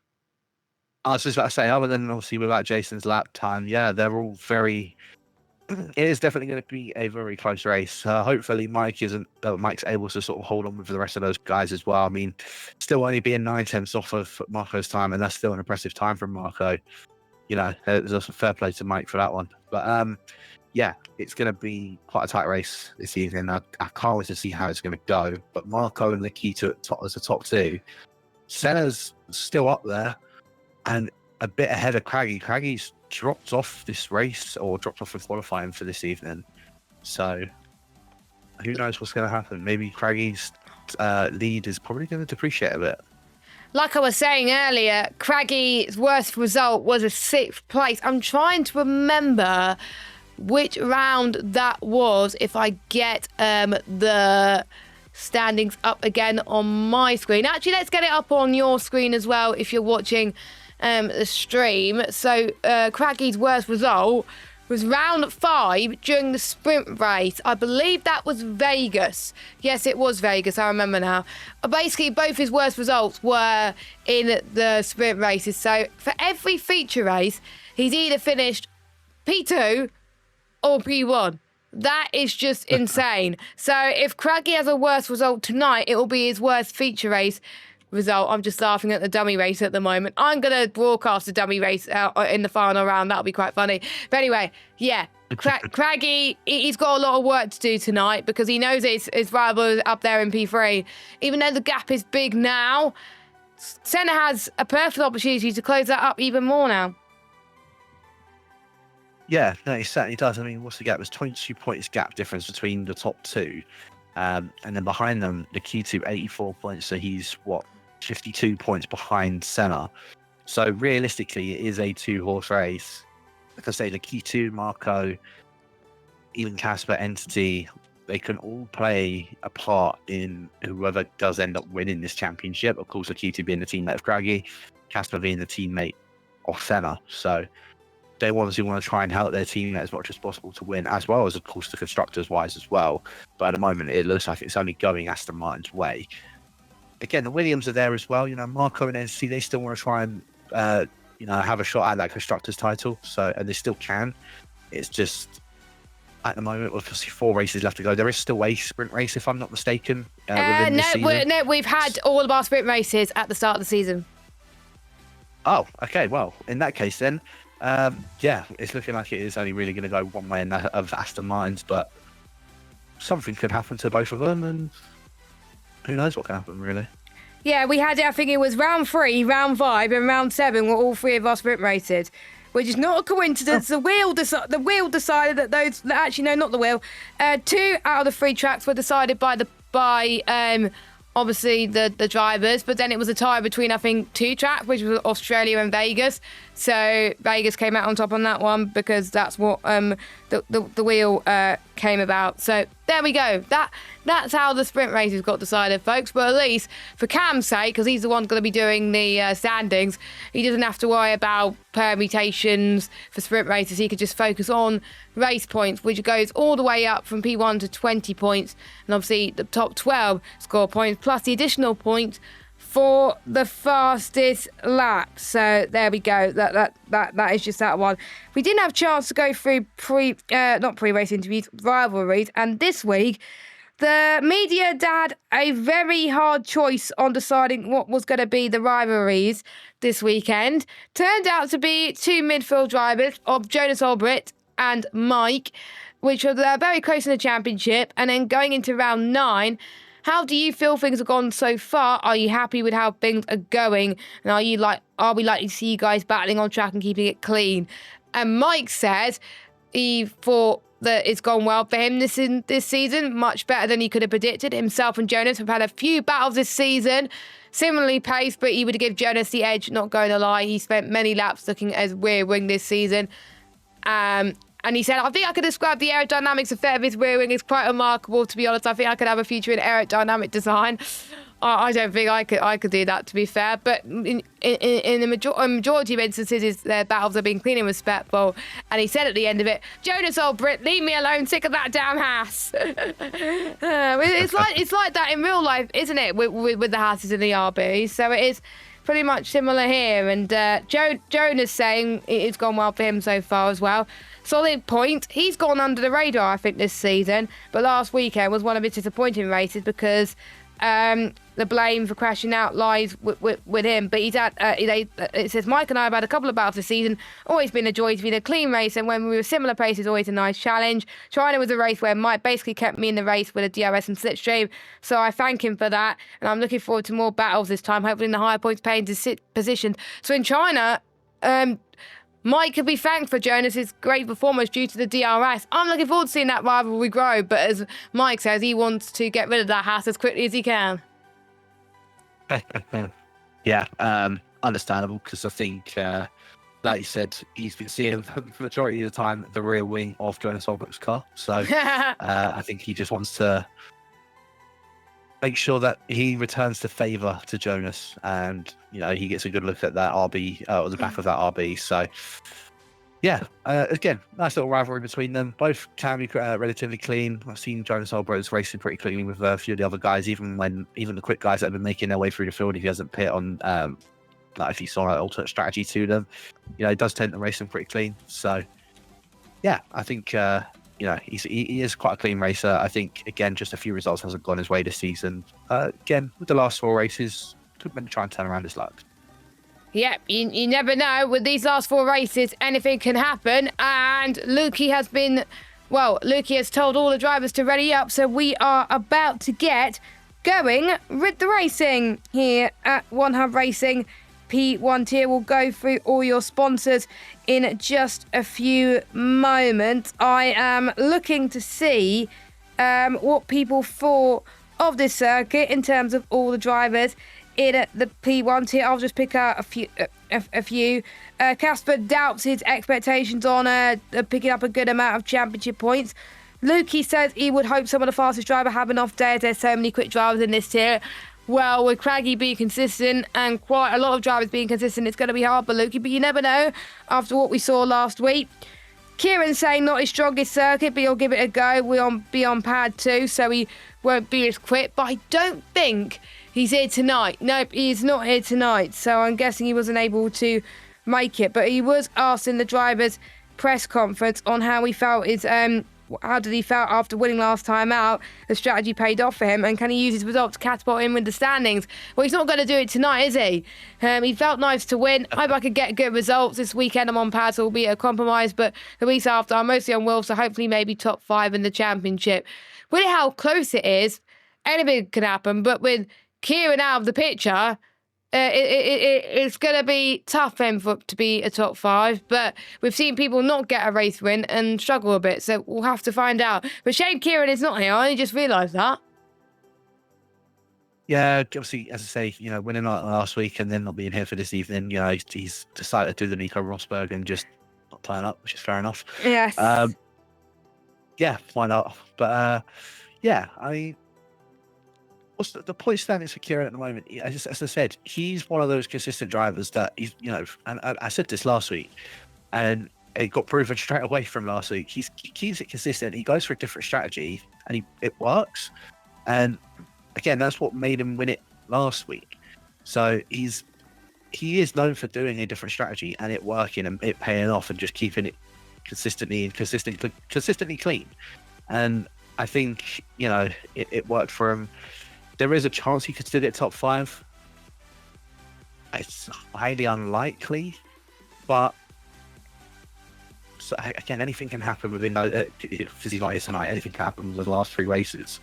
I was just about to say, other than obviously without Jason's lap time, yeah, they're all very. It is definitely going to be a very close race. Hopefully, Mike's able to sort of hold on with the rest of those guys as well. I mean, still only being 9/10 off of Marco's time, and that's still an impressive time from Marco. You know, there's a fair play to Mike for that one. But yeah, it's going to be quite a tight race this evening. I can't wait to see how it's going to go. But Marco and Nikita as the top 2. Senna's still up there and a bit ahead of Craggy. Craggy's dropped off this race, or dropped off with qualifying for this evening. So who knows what's going to happen? Maybe Craggy's lead is probably going to depreciate a bit. Like I was saying earlier, Craggy's worst result was a 6th place. I'm trying to remember which round that was, if I get the standings up again on my screen. Actually, let's get it up on your screen as well if you're watching the stream. So Craggy's worst result was round 5 during the sprint race. I believe that was Vegas. Yes, it was Vegas, I remember now. Basically, both his worst results were in the sprint races. So for every feature race, he's either finished P2 or P1. That is just insane. So if Craggy has a worse result tonight, it will be his worst feature race result. I'm just laughing at the dummy race at the moment. I'm going to broadcast the dummy race in the final round. That'll be quite funny. But anyway, yeah, Craggy, he's got a lot of work to do tonight because he knows his rival up there in P3. Even though the gap is big now, Senna has a perfect opportunity to close that up even more now. Yeah, no, he certainly does. I mean, what's the gap? There's 22 points gap difference between the top 2. And then behind them, Nikita 84 points. So he's, 52 points behind Senna. So realistically, it is a 2-horse race. Like I say, Nikita, Marco, even Casper, Entity, they can all play a part in whoever does end up winning this championship. Of course, Nikita being the teammate of Craggy, Casper being the teammate of Senna. So they obviously want to try and help their teammate as much as possible to win, as well as, of course, the constructors-wise as well. But at the moment, it looks like it's only going Aston Martin's way. Again, the Williams are there as well. You know, Marco and NC, they still want to try and, have a shot at that constructors title. So, and they still can. It's just, at the moment, with 4 races left to go, there is still a sprint race, if I'm not mistaken. Within this season. No, we've had all of our sprint races at the start of the season. Oh, okay. Well, in that case, then, yeah, it's looking like it is only really going to go one way of Aston Martin's, but something could happen to both of them, and who knows what can happen, really. Yeah, we had, I think it was round 3, round 5, and round 7 were all 3 of our sprint races, which is not a coincidence. Oh. The wheel decided that those, actually, no, not the wheel. 2 out of the 3 tracks were decided by obviously the drivers, but then it was a tie between, I think, 2 tracks, which was Australia and Vegas. So Vegas came out on top on that one because that's what the wheel came about. So there we go. That's how the sprint races got decided, folks. But at least for Cam's sake, because he's the one going to be doing the standings, he doesn't have to worry about permutations for sprint races. He could just focus on race points, which goes all the way up from P1 to 20 points. And obviously the top 12 score points plus the additional points for the fastest lap. So there we go. That is just that one. We didn't have a chance to go through not pre-race interviews, rivalries, and this week the media had a very hard choice on deciding what was going to be the rivalries this weekend. Turned out to be 2 midfield drivers of Jonas Albrecht and Mike, which were very close in the championship. And then going into round 9, how do you feel things have gone so far? Are you happy with how things are going? And are we likely to see you guys battling on track and keeping it clean? And Mike says he thought that it's gone well for him this season, much better than he could have predicted. Himself and Jonas have had a few battles this season, similarly paced, but he would give Jonas the edge, not going to lie. He spent many laps looking at his rear wing this season. And he said, I think I could describe the aerodynamics effect of his rear wing. It's quite remarkable, to be honest. I think I could have a future in aerodynamic design. I don't think I could do that, to be fair. But in the majority of instances, their battles have been clean and respectful. And he said at the end of it, Jonas, old Brit, leave me alone. Sick of that damn Haas. It's like that in real life, isn't it, with the Haas's and the RBs? So it is pretty much similar here. And Jonas saying it's gone well for him so far as well. Solid point. He's gone under the radar, I think, this season. But last weekend was one of his disappointing races because the blame for crashing out lies with him. But he's had, it says, Mike and I have had a couple of battles this season. Always been a joy to be the clean race. And when we were similar paces, always a nice challenge. China was a race where Mike basically kept me in the race with a DRS and slipstream. So I thank him for that. And I'm looking forward to more battles this time, hopefully in the higher points paying positions. So in China, Mike could be thanked for Jonas's great performance due to the DRS. I'm looking forward to seeing that rivalry grow, but as Mike says, he wants to get rid of that Haas as quickly as he can. Yeah, understandable, because I think, like you said, he's been seeing the majority of the time the rear wing of Jonas Solberg's car. So I think he just wants to make sure that he returns the favour to Jonas, and he gets a good look at that RB, or the back of that RB. So yeah, again, nice little rivalry between them. Both can be relatively clean. I've seen Jonas Solberg's racing pretty cleanly with a few of the other guys, even the quick guys that have been making their way through the field. If he hasn't pit on, like if he saw an alternate strategy to them, he does tend to race them pretty clean. So yeah, I think he is quite a clean racer. I think, again, just a few results hasn't gone his way this season. Again, with the last 4 races, could maybe try and turn around his luck. Yeah, you never know. With these last 4 races, anything can happen. And Lukey has told all the drivers to ready up. So we are about to get going with the racing here at One Hub Racing. P1 tier. We'll go through all your sponsors in just a few moments. I am looking to see what people thought of this circuit in terms of all the drivers in the P1 tier. I'll just pick out a few. Casper doubts his expectations on picking up a good amount of championship points. Lukey says he would hope some of the fastest drivers have an off day as there's so many quick drivers in this tier. Well, with Craggy being consistent and quite a lot of drivers being consistent, it's going to be hard for Lukey, but you never know after what we saw last week. Kieran saying not his strongest circuit, but he'll give it a go. We'll be on pad 2, so he won't be as quick. But I don't think he's here tonight. Nope, he's not here tonight, so I'm guessing he wasn't able to make it. But he was asked in the driver's press conference on how he felt how did he feel after winning last time out? The strategy paid off for him, and can he use his result to catapult him with the standings? Well, he's not going to do it tonight, is he? He felt nice to win. I hope I could get good results this weekend. I'm on pads, so it'll be a compromise, but the weeks after, I'm mostly on Wolves, so hopefully maybe top 5 in the championship. With how close it is, anything can happen, but with Kieran out of the picture, it's going to be tough for him to be a top 5, but we've seen people not get a race win and struggle a bit, so we'll have to find out. But shame Kieran is not here. I only just realised that. Yeah, obviously, as I say, winning last week and then not being here for this evening, he's decided to do the Nico Rosberg and just not turn up, which is fair enough. Yes. Yeah, why not? But yeah, I mean, what's the point standing for Kieran at the moment? As I said, he's one of those consistent drivers that he's, and I said this last week, and it got proven straight away from last week. He keeps it consistent. He goes for a different strategy, and it works. And again, that's what made him win it last week. So he is known for doing a different strategy and it working and it paying off and just keeping it consistently clean. And I think it worked for him. There is a chance he could still get top 5. It's highly unlikely, but So again, anything can happen within because he's not here tonight. Anything can happen with the last 3 races.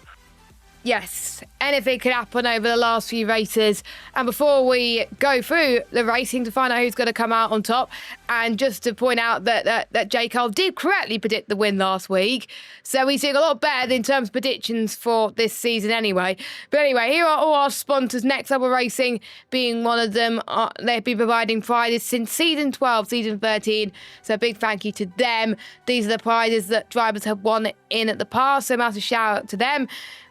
Yes, anything could happen over the last few races. And before we go through the racing to find out who's going to come out on top, and just to point out that J. Cole did correctly predict the win last week. So he's doing a lot better in terms of predictions for this season anyway. But anyway, here are all our sponsors. Next Level Racing being one of them. They've been providing prizes since season 12, season 13. So a big thank you to them. These are the prizes that drivers have won in the past. So massive shout out to them.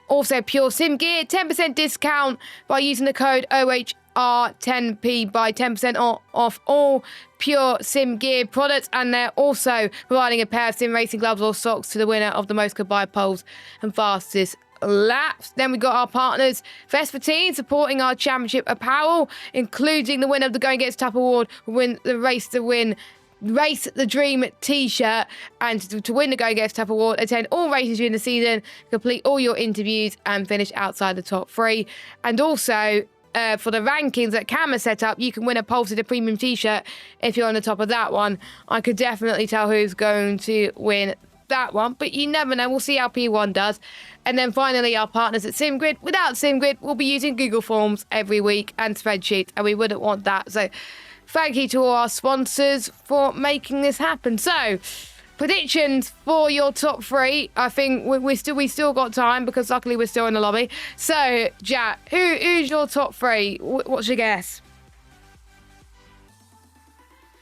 Also, Pure Sim Gear, 10% discount by using the code OHR10P by 10% off all Pure Sim Gear products. And they're also providing a pair of sim racing gloves or socks to the winner of the most goodbye poles and fastest laps. Then we got our partners, Facecam, supporting our championship apparel, including the winner of the Going Gets Tough Award, win the Race to Win Race the Dream t-shirt. And to win the Go Gets Tough Award, attend all races during the season, complete all your interviews and finish outside the top 3. And also for the rankings that Cam has set up, you can win a Pulse of the Premium t-shirt if you're on the top of that one. I could definitely tell who's going to win that one, but you never know. We'll see how P1 does. And then finally, our partners at SimGrid. Without SimGrid, we'll be using Google Forms every week and spreadsheets, and we wouldn't want that. So thank you to all our sponsors for making this happen. So, predictions for your top 3. I think we still got time because luckily we're still in the lobby. So, Jack, who's your top 3? What's your guess?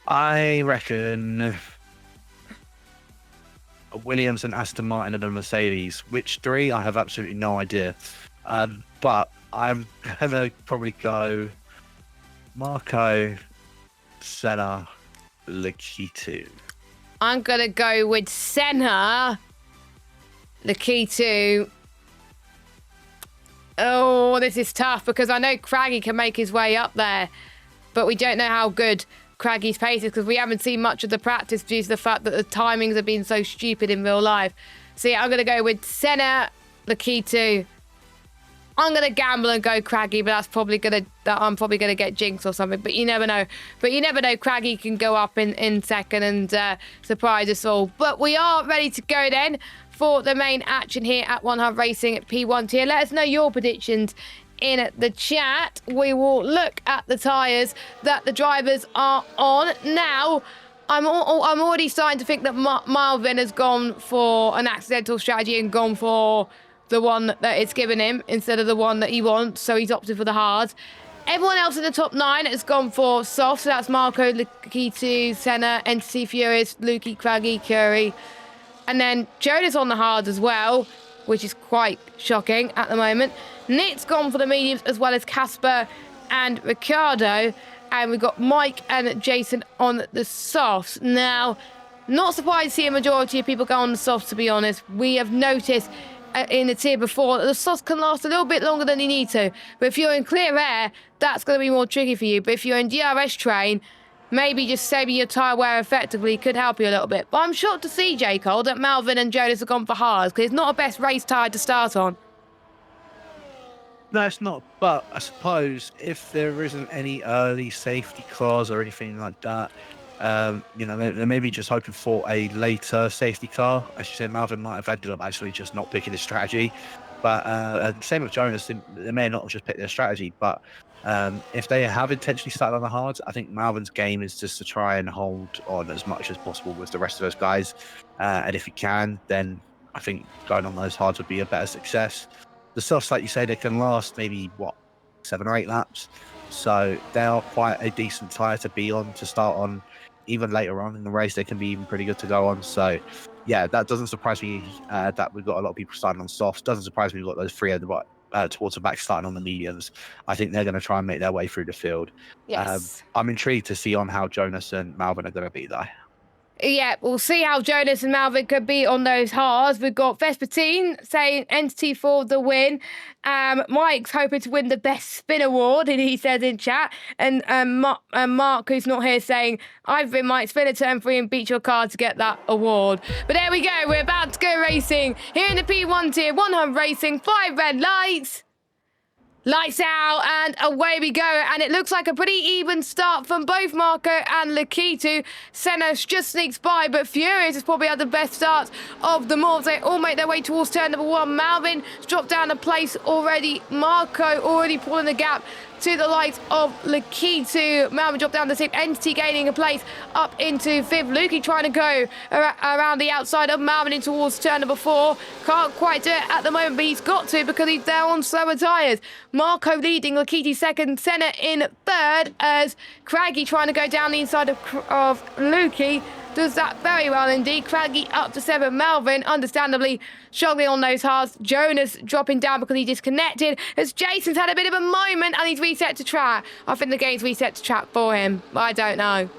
I reckon Williams and Aston Martin and a Mercedes. Which 3? I have absolutely no idea. But I'm gonna probably go Marco, Senna, Lakitu. I'm going to go with Senna, Lakitu. Oh, this is tough because I know Craggy can make his way up there, but we don't know how good Craggy's pace is because we haven't seen much of the practice due to the fact that the timings have been so stupid in real life. So yeah, I'm going to go with Senna, Lakitu. I'm going to gamble and go Craggy, but I'm probably going to get jinxed or something. But you never know. Craggy can go up in second and surprise us all. But we are ready to go then for the main action here at One Hub Racing at P1 tier. Let us know your predictions in the chat. We will look at the tyres that the drivers are on. Now, I'm already starting to think that Marvin has gone for an accidental strategy and gone for the one that it's given him instead of the one that he wants, so he's opted for the hard. Everyone else in the top 9 has gone for soft, so that's Marco, Lakitu, Senna, Entity, Furious, Lukey, Craggy, Curry. And then Jonas on the hard as well, which is quite shocking at the moment. Nick's gone for the mediums as well as Casper and Ricardo. And we've got Mike and Jason on the softs. Now, not surprised to see a majority of people go on the softs, to be honest. We have noticed in the tier before that the softs can last a little bit longer than they need to. But if you're in clear air, that's going to be more tricky for you. But if you're in DRS train, maybe just saving your tyre wear effectively could help you a little bit. But I'm shocked to see, J. Cole, that Malvin and Jonas have gone for hards because it's not a best race tyre to start on. No, it's not. But I suppose if there isn't any early safety clause or anything like that, they're maybe just hoping for a later safety car. As you said, Malvin might have ended up actually just not picking his strategy. But same with Jonas, they may not have just picked their strategy. But if they have intentionally started on the hards, I think Malvin's game is just to try and hold on as much as possible with the rest of those guys. And if he can, then I think going on those hards would be a better success. The softs, like you say, they can last maybe, 7 or 8 laps. So they are quite a decent tyre to be on, to start on. Even later on in the race, they can be even pretty good to go on. So, yeah, that doesn't surprise me that we've got a lot of people starting on softs. Doesn't surprise me we've got those 3 at the right, towards the back starting on the mediums. I think they're going to try and make their way through the field. Yes. I'm intrigued to see on how Jonas and Malvin are going to be, though. Yeah, we'll see how Jonas and Malvin could be on those hards. We've got Vespertine saying Entity for the win. Mike's hoping to win the Best Spin Award, and he says in chat. And Mark, who's not here, saying, I've been Mike, spin a turn 3 and beat your car to get that award. But there we go. We're about to go racing here in the P1 tier. One Hub Racing, 5 red lights. Lights out, and away we go. And it looks like a pretty even start from both Marco and Lakitu. Senna just sneaks by, but Furious has probably had the best starts of them all. They all make their way towards turn number 1. Malvin dropped down a place already. Marco already pulling the gap to the likes of Lakitu. Malvin dropped down the 6th. Entity gaining a place up into 5th. Lukey trying to go around the outside of Malvin in towards turn number 4. Can't quite do it at the moment, but he's got to because he's there on slower tyres. Marco leading, Lakitu 2nd, Senna in 3rd, as Craggy trying to go down the inside of Lukey. Does that very well indeed. Craggy up to 7th. Malvin, understandably, struggling on those hards. Jonas dropping down because he disconnected. As Jason's had a bit of a moment and he's reset to track. I think the game's reset to track for him. I don't know.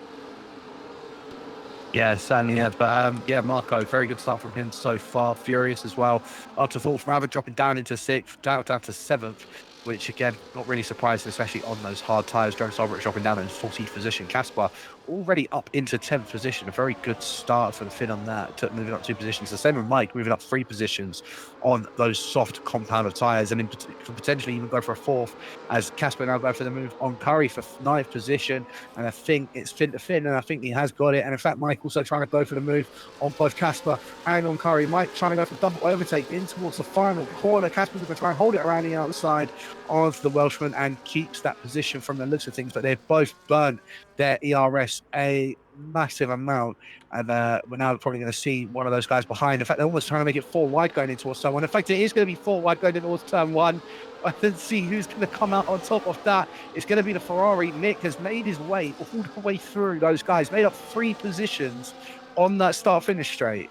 Yeah, certainly, yeah. But yeah, Marco, very good start from him so far. Furious as well. Up to 4th. Malvin dropping down into 6th, down to 7th. Which again, not really surprising, especially on those hard tyres. Jonas Albrecht dropping down in 14th position. Caspar already up into 10th position. A very good start for the Finn on that, moving up 2 positions. The same with Mike, moving up 3 positions on those soft compound of tyres, and could potentially even go for a 4th, as Caspar now go for the move on Curry for 9th position. And I think it's Finn to Finn, and I think he has got it. And in fact, Mike also trying to go for the move on both Caspar and on Curry. Mike trying to go for double overtake in towards the final corner. Caspar's going to try and hold it around the outside of the Welshman and keeps that position from the looks of things, but they've both burnt their ERS a massive amount, and we're now probably going to see one of those guys behind. In fact, they're almost trying to make it 4 wide going into turn 1. In fact, it is going to be 4 wide going into turn 1. I can see who's going to come out on top of that. It's going to be the Ferrari. Nick has made his way all the way through those guys, made up 3 positions on that start-finish straight.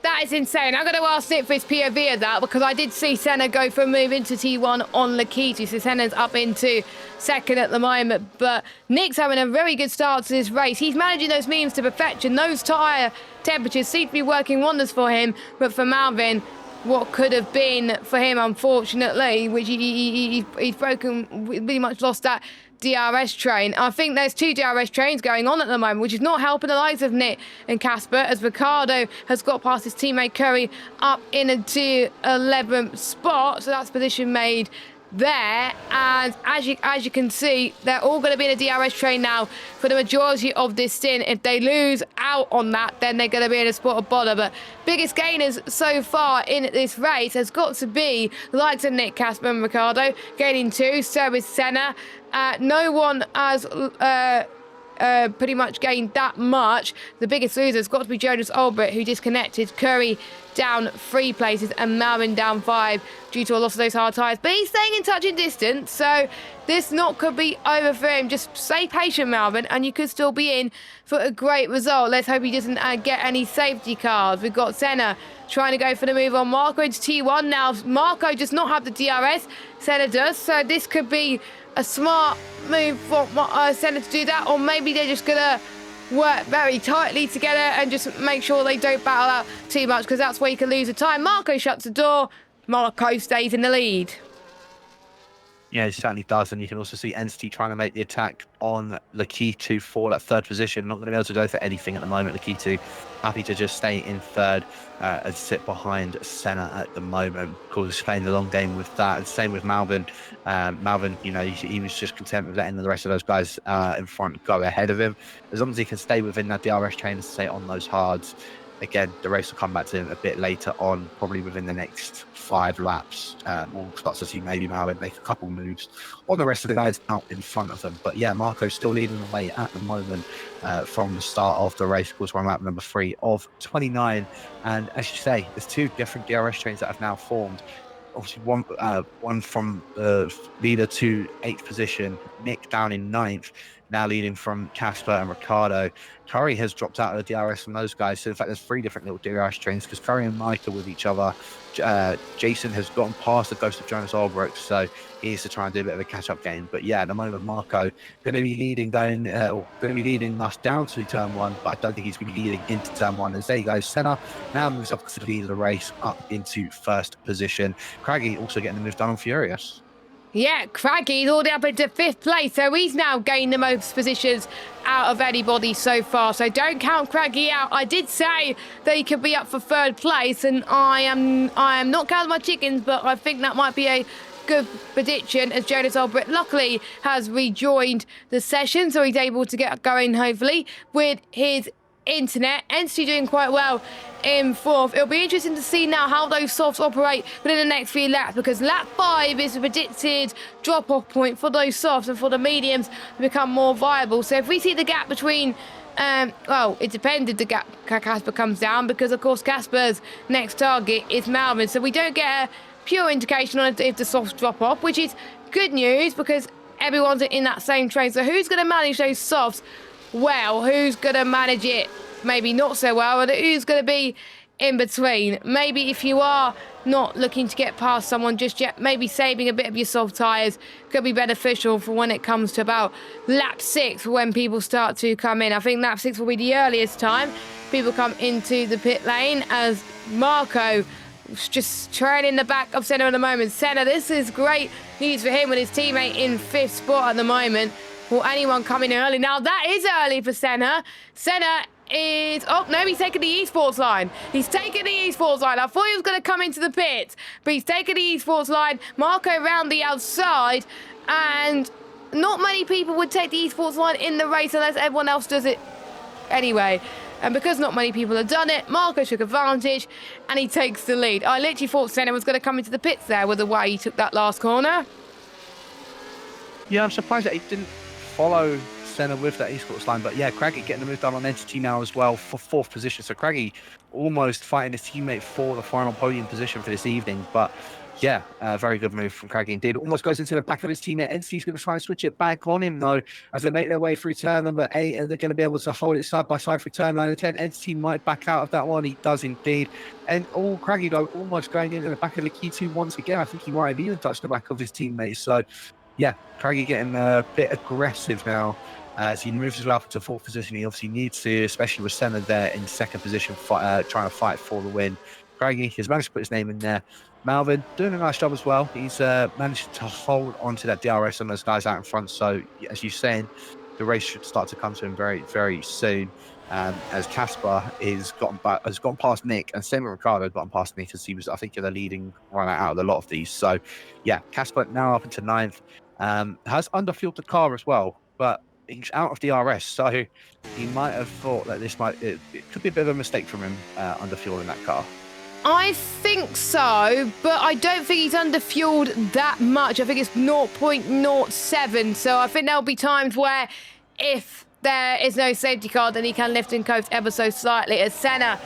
That is insane. I'm going to ask Nick for his POV of that, because I did see Senna go for a move into T1 on Lakitu. So Senna's up into 2nd at the moment. But Nick's having a very good start to this race. He's managing those mediums to perfection. Those tyre temperatures seem to be working wonders for him. But for Malvin, what could have been for him, unfortunately, which he's broken, pretty much lost that DRS train. I think there's 2 DRS trains going on at the moment, which is not helping the likes of Nick and Casper, as Ricardo has got past his teammate Curry up into 11th spot. So that's position made there, and as you can see, they're all going to be in a DRS train now for the majority of this stint. If they lose out on that, then they're going to be in a spot of bother. But biggest gainers so far in this race has got to be the likes of Nick, Casper and Ricardo, gaining 2. So is Senna. No one has pretty much gained that much. The biggest loser has got to be Jonas Albrecht, who disconnected. Curry down 3 places and Malvin down 5 due to a loss of those hard tyres. But he's staying in touching distance, so this not could be over for him. Just stay patient, Malvin, and you could still be in for a great result. Let's hope he doesn't get any safety cars. We've got Senna trying to go for the move on Marco into T1. Now, Marco does not have the DRS. Senna does, so this could be a smart move for Senna to do that, or maybe they're just going to work very tightly together and just make sure they don't battle out too much, because that's where you can lose the time. Marco shuts the door. Marco stays in the lead. Yeah, it certainly does. And you can also see Entity trying to make the attack on Lakitu for that 3rd position. Not going to be able to go for anything at the moment. Lakitu happy to just stay in 3rd and sit behind Senna at the moment. Of course, he's playing the long game with that. And same with Malvin. Malvin, you know, he was just content with letting the rest of those guys in front go ahead of him. As long as he can stay within that DRS chain and stay on those hards. Again, the race will come back to him a bit later on, probably within the next 5 laps. We'll start to see maybe Malvin make a couple moves on the rest of the guys out in front of them. But yeah, Marco's still leading the way at the moment from the start of the race. Of course, we're on lap number 3 of 29. And as you say, there's 2 different DRS trains that have now formed. Obviously, one from the leader to 8th position, Nick down in 9th, now leading from Casper and Ricardo. Curry has dropped out of the DRS from those guys. So in fact, there's 3 different little DRS trains because Curry and Mike are with each other. Jason has gotten past the ghost of Jonas Albrecht, so he needs to try and do a bit of a catch-up game. But yeah, at the moment, Marco going to be leading us down to turn 1, but I don't think he's going to be leading into turn 1. And there you go, Senna now moves up to the lead of the race, up into 1st position. Craggy also getting the move done on Furious. Yeah, Craggy's all the way up into 5th place, so he's now gained the most positions out of anybody so far. So don't count Craggy out. I did say that he could be up for 3rd place, and I am not counting my chickens, but I think that might be a good prediction, as Jonas Albrecht luckily has rejoined the session, so he's able to get going, hopefully, with his internet. Entity doing quite well in fourth. It'll be interesting to see now how those softs operate within the next few laps, because lap 5 is the predicted drop-off point for those softs and for the mediums to become more viable. So if we see the gap between well, it depends if the gap Casper comes down, because of course Casper's next target is Malvin, so we don't get a pure indication on if the softs drop off, which is good news because everyone's in that same train. So who's going to manage those softs well? Who's going to manage it maybe not so well? And who's going to be in between? Maybe if you are not looking to get past someone just yet, maybe saving a bit of your soft tyres could be beneficial for when it comes to about lap 6, when people start to come in. I think lap 6 will be the earliest time people come into the pit lane, as Marco just trailing the back of Senna at the moment. Senna, this is great news for him with his teammate in 5th spot at the moment. Will anyone come in early? Now that is early for Senna. Senna is... Oh, no, he's taking the esports line. He's taking the esports line. I thought he was going to come into the pits, but he's taking the esports line. Marco around the outside, and not many people would take the esports line in the race unless everyone else does it anyway. And because not many people have done it, Marco took advantage and he takes the lead. I literally thought Senna was going to come into the pits there with the way he took that last corner. Yeah, I'm surprised that he didn't follow Senna with that esports line, but yeah, Craggy getting the move done on Entity now as well for 4th position. So Craggy almost fighting his teammate for the final podium position for this evening. But yeah, very good move from Craggy indeed. Almost goes into the back of his teammate. Entity's going to try and switch it back on him though, as they make their way through turn number 8, and they're going to be able to hold it side by side through turn 9 and 10. Entity might back out of that one. He does indeed. And Craggy though almost going into the back of the Q2 once again. I think he might have even touched the back of his teammate. So yeah, Craggy getting a bit aggressive now as he moves his way up to 4th position. He obviously needs to, especially with Senna there in 2nd position, trying to fight for the win. Craggy has managed to put his name in there. Malvin doing a nice job as well. He's managed to hold onto that DRS on those guys out in front. So as you're saying, the race should start to come to him very, very soon. As Casper has gone past Nick, and same with Ricardo has gotten past Nick, as he was, I think, the leading runner out of a lot of these. So yeah, Casper now up into 9th. Has underfueled the car as well, but he's out of DRS, so he might have thought that it could be a bit of a mistake from him underfueling that car. I think so, but I don't think he's underfueled that much. I think it's 0.07, so I think there'll be times where if there is no safety car, then he can lift and coast ever so slightly, as Senna...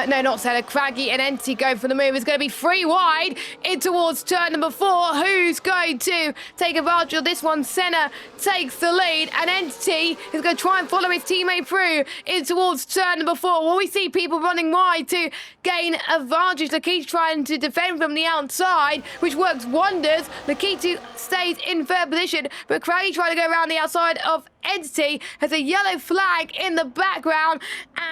no, not Senna. Craggy and Entity going for the move. It's going to be 3 wide in towards turn number 4. Who's going to take advantage of this one? Senna takes the lead, and Entity is going to try and follow his teammate through in towards turn number 4. Will we see people running wide to gain advantage? Lakitu trying to defend from the outside, which works wonders. Lakitu stays in 3rd position, but Craggy trying to go around the outside of Entity, has a yellow flag in the background,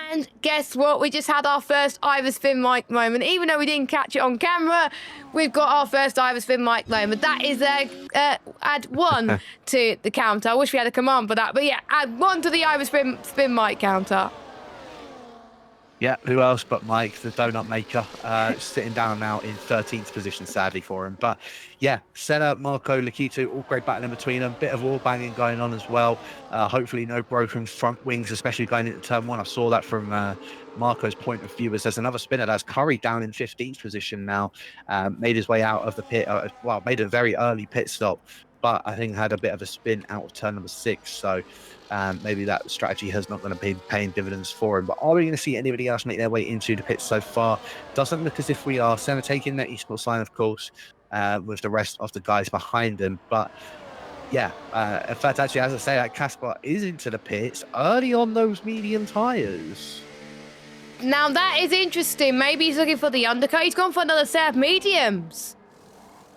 and guess what? We just had our first Iverspin mic moment. Even though we didn't catch it on camera, we've got our first Iverspin mic moment. That is add 1 to the counter. I wish we had a command for that, but yeah, add 1 to the Iverspin mic counter. Yeah, who else but Mike, the donut maker, sitting down now in 13th position, sadly for him. But yeah, Senna, Marco, Lakitu, all great battle in between them. Bit of wall banging going on as well. Hopefully no broken front wings, especially going into turn 1. I saw that from Marco's point of view, as there's another spinner. That's Curry down in 15th position now. Made his way out of the pit, made a very early pit stop, but I think had a bit of a spin out of turn number 6. So maybe that strategy has not going to be paying dividends for him. But are we going to see anybody else make their way into the pits so far? Doesn't look as if we are. Senna taking that esports line, of course, with the rest of the guys behind him. But yeah, in fact, actually, as I say, that Casper is into the pits early on those medium tyres. Now that is interesting. Maybe he's looking for the undercut. He's gone for another set of mediums.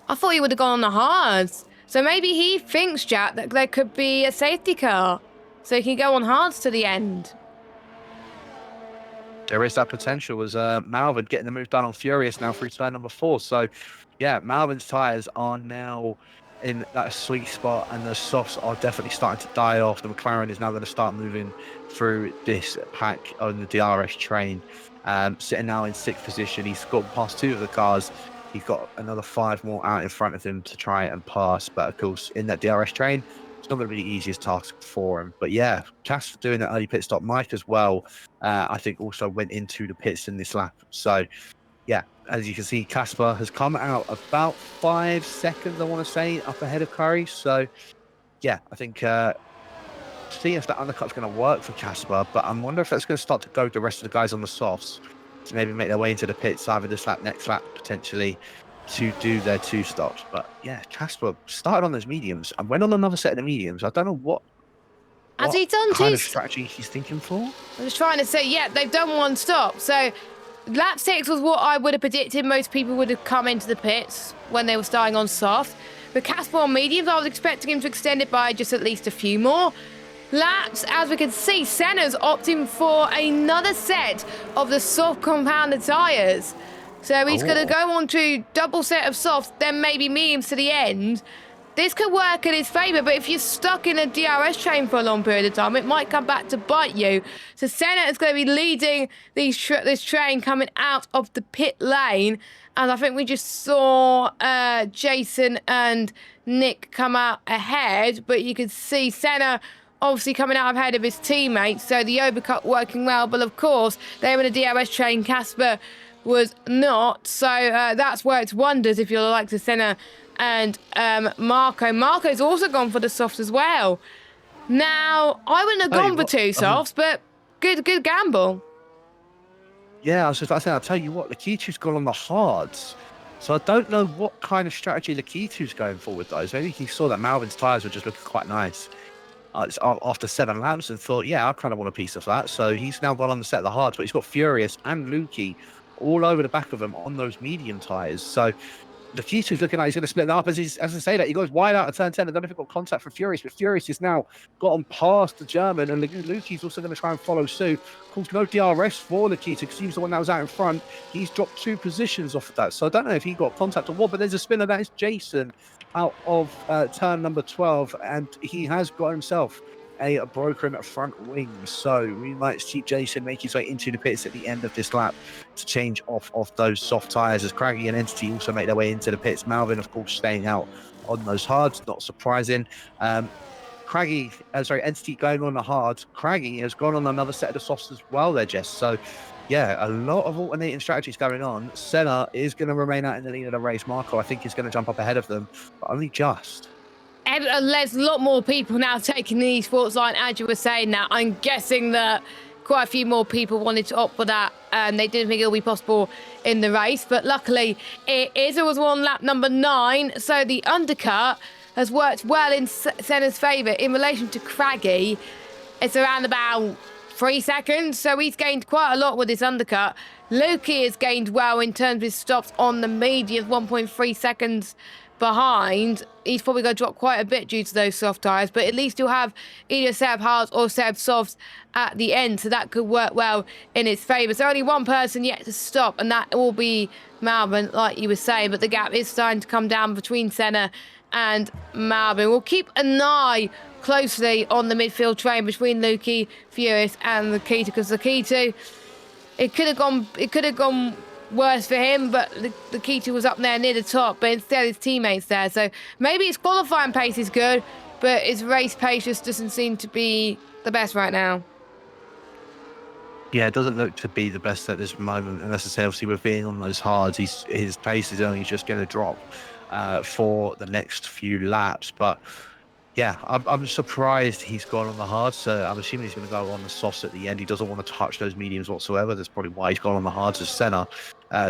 I thought he would have gone on the hards. So maybe he thinks, Jack, that there could be a safety car, so he can go on hards to the end. There is that potential, as Malvin getting the move done on Furious now through turn number 4. So yeah, Malvin's tyres are now in that sweet spot, and the softs are definitely starting to die off. The McLaren is now going to start moving through this pack on the DRS train. Sitting now in 6th position. He's got past 2 of the cars He's got another 5 more out in front of him to try and pass. But of course, in that DRS train, it's not going to be the easiest task for him. But yeah, Casper doing an early pit stop. Mike as well, I think also went into the pits in this lap. So yeah, as you can see, Casper has come out about 5 seconds, I want to say, up ahead of Curry. So yeah, I think see if that undercut's going to work for Casper, but I wonder if that's going to start to go the rest of the guys on the softs to maybe make their way into the pits, either this lap, next lap, potentially, to do their 2 stops. But yeah, Casper started on those mediums and went on another set of the mediums. I don't know what Has he done kind two? of strategy he's thinking for. I was trying to say, yeah, they've done 1 stop. So lap 6 was what I would have predicted. Most people would have come into the pits when they were starting on soft. But Casper on mediums, I was expecting him to extend it by just at least a few more laps. As we can see, Senna's opting for another set of the soft compounded tyres. So he's going to go on to double set of softs, then maybe mediums to the end. This could work in his favour, but if you're stuck in a DRS train for a long period of time, it might come back to bite you. So Senna is going to be leading this train coming out of the pit lane. And I think we just saw Jason and Nick come out ahead, but you could see Senna obviously coming out ahead of his teammates, so the overcut working well. But of course, they were in a DRS train, Casper was not, so that's worked wonders if you're like Senna and Marco. Marco's also gone for the softs as well. Now, I wouldn't have gone for 2 softs, but good gamble. Yeah, I was just about to say, I'll tell you what, Lakitu's gone on the hards. So I don't know what kind of strategy Lakitu's going for with those. Maybe he saw that Malvin's tyres were just looking quite nice after 7 laps and thought, yeah, I kind of want a piece of that. So he's now gone on the set of the hards, but he's got Furious and Lukey all over the back of him on those medium tyres. So the Future's looking like he's going to split that up. As I say that, he goes wide out of turn 10. I don't know if he got contact for Furious, but Furious has now gotten past the German, and Lukey's also going to try and follow suit. Of course, no DRS for Lukey, because he's the one that was out in front. He's dropped 2 positions off of that. So I don't know if he got contact or what, but there's a spinner. That is Jason out of turn number 12, and he has got himself a broken front wing. So we might see Jason make his way into the pits at the end of this lap to change off of those soft tyres, as Craggy and Entity also make their way into the pits. Malvin, of course, staying out on those hards, not surprising. Entity going on the hards. Craggy has gone on another set of the softs as well there, Jess. So yeah, a lot of alternating strategies going on. Senna is going to remain out in the lead of the race. Marco, I think, is going to jump up ahead of them, but only just. And there's a lot more people now taking the esports line, as you were saying that. I'm guessing that quite a few more people wanted to opt for that, and they didn't think it'll be possible in the race. But luckily, it was on lap number 9, so the undercut has worked well in Senna's favour. In relation to Craggy, it's around about 3 seconds, so he's gained quite a lot with his undercut. Lukey has gained well in terms of his stops on the medium, 1.3 seconds behind. He's probably going to drop quite a bit due to those soft tyres, but at least he'll have either Seb hards or Seb softs at the end, so that could work well in his favour. So only one person yet to stop, and that will be Malvin, like you were saying, but the gap is starting to come down between Senna and Malvin. We'll keep an eye closely on the midfield train between Lukey, Furious and Lakitu, because Lakitu, it could have gone worse for him, but the Lakitu was up there near the top, but instead his teammates there. So maybe his qualifying pace is good, but his race pace just doesn't seem to be the best right now. Yeah, it doesn't look to be the best at this moment, unless it's obviously with being on those hards, his pace is only just going to drop for the next few laps. But yeah, I'm surprised he's gone on the hards. So I'm assuming he's going to go on the softs at the end. He doesn't want to touch those mediums whatsoever. That's probably why he's gone on the hards as Senna,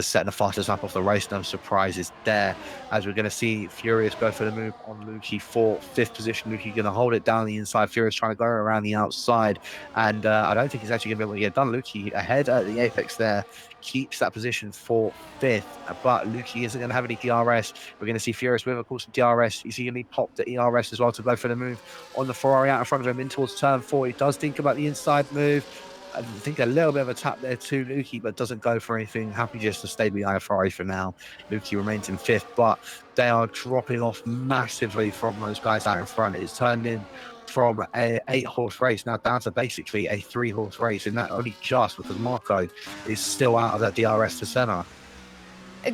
setting the fastest lap of the race. No surprises there, as we're going to see Furious go for the move on Lukey for 5th position. Lukey going to hold it down the inside. Furious trying to go around the outside, and I don't think he's actually going to be able to get done. Lukey ahead at the apex there, keeps that position for 5th, but Lukey isn't going to have any DRS. We're going to see Furious with, of course, DRS. Is he going to be popped at ERS as well to go for the move on the Ferrari out in front of him in towards turn 4? He does think about the inside move. I think a little bit of a tap there to Lukey, but doesn't go for anything. Happy just to stay behind Ferrari for now. Lukey remains in 5th, but they are dropping off massively from those guys out in front. It's turned in from a 8-horse race now down to basically a 3-horse race, and that only just because Marco is still out of that DRS to Senna.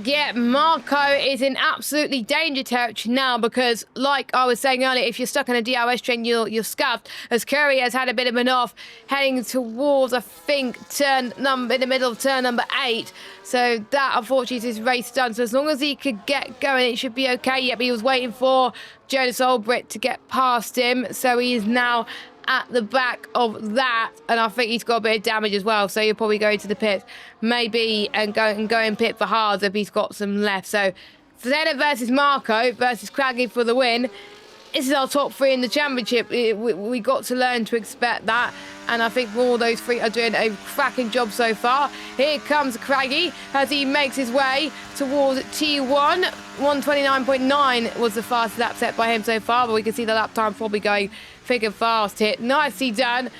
Yeah, Marco is in absolutely danger territory now because, like I was saying earlier, if you're stuck on a DRS train, you're scuffed. As Curry has had a bit of an off, heading towards, I think, in the middle of turn number 8. So that, unfortunately, is his race done. So as long as he could get going, it should be okay. Yep, he was waiting for Jonas Olbricht to get past him. So he is now at the back of that, and I think he's got a bit of damage as well, so he'll probably go into the pits maybe and go in pit for hards if he's got some left. So Senna versus Marco versus Craggy for the win. This is our top 3 in the championship. We got to learn to expect that, and I think all those 3 are doing a cracking job so far. Here comes Craggy as he makes his way towards T1. 129.9 was the fastest lap set by him so far, but we can see the lap time probably going thick and fast here. Nicely done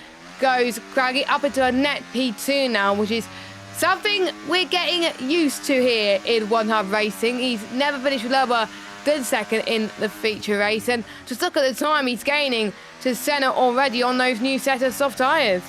goes Craggy up into a net P2 now, which is something we're getting used to here in One Hub Racing. He's never finished lower than second in the feature race, and just look at the time he's gaining to Senna already on those new set of soft tyres.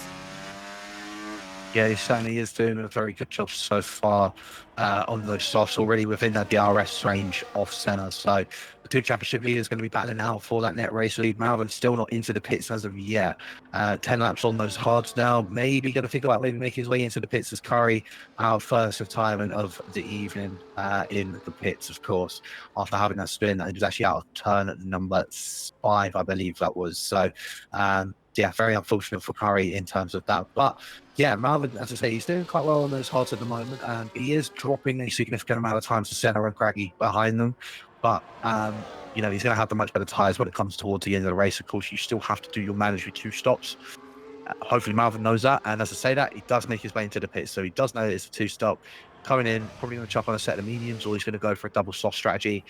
Yeah, he certainly is doing a very good job so far on those softs, already within that DRS range of Senna. So the 2 championship leaders going to be battling out for that net race lead. Malvin still not into the pits as of yet. 10 laps on those hards now. Maybe going to think about maybe making his way into the pits as Curry, our first retirement of the evening in the pits, of course, after having that spin. He was actually out of turn at number 5, I believe that was. So, yeah, very unfortunate for Curry in terms of that. But yeah, Malvin, as I say, he's doing quite well on those hards at the moment, and he is dropping a significant amount of time to Senna and Craggy behind them. But you know, he's going to have the much better tyres when it comes towards the end of the race. Of course, you still have to do your mandatory 2 stops. Hopefully, Malvin knows that, and as I say that, he does make his way into the pits, so he does know it's a 2-stop. Coming in, probably going to chuck on a set of mediums, or he's going to go for a double soft strategy.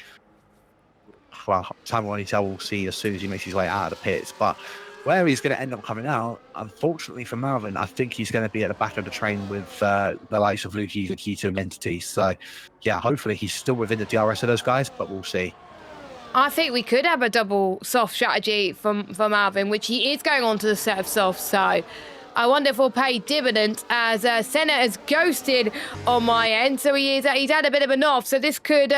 Well, time will only tell. We'll see as soon as he makes his way out of the pits, but where he's going to end up coming out, unfortunately for Malvin, I think he's going to be at the back of the train with the likes of Luki, Lakito, and Entity. So, yeah, hopefully he's still within the DRS of those guys, but we'll see. I think we could have a double soft strategy from Malvin, which he is going on to the set of softs. So I wonder if we'll pay dividends, as Senna has ghosted on my end. So he's had a bit of an off. So this could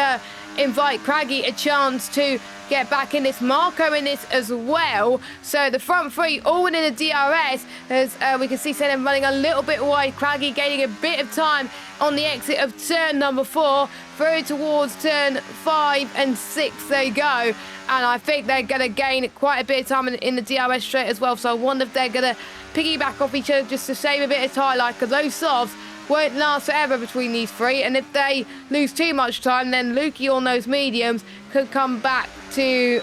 invite Craggy a chance to get back in this. Marco in this as well. So the front 3 all in the DRS, as we can see Senna running a little bit wide. Craggy gaining a bit of time on the exit of turn number 4 through towards turn 5 and 6 they go, and I think they're going to gain quite a bit of time in the DRS straight as well. So I wonder if they're going to piggyback off each other just to save a bit of tyre life, because those softs won't last forever between these 3, and if they lose too much time, then Lukey on those mediums could come back to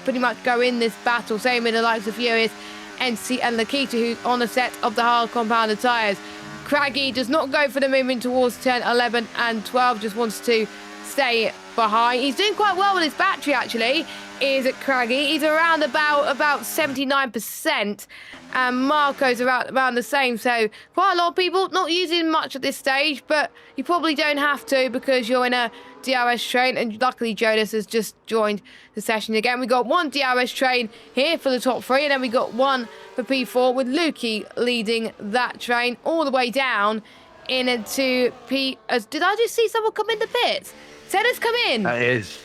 pretty much go in this battle. Same with the likes of Furious, NC and Lakita, who's on a set of the hard compounded tyres. Craggy does not go for the movement towards turn 11 and 12, just wants to stay behind. He's doing quite well with his battery, actually, is Craggy. He's around about 79%, and Marco's around the same. So quite a lot of people not using much at this stage, but you probably don't have to because you're in a DRS train, and luckily Jonas has just joined the session again. We got 1 DRS train here for the top 3, and then we got 1 for P4 with Lukey leading that train all the way down into P. Did I just see someone come in the pits? Senna's come in. That is.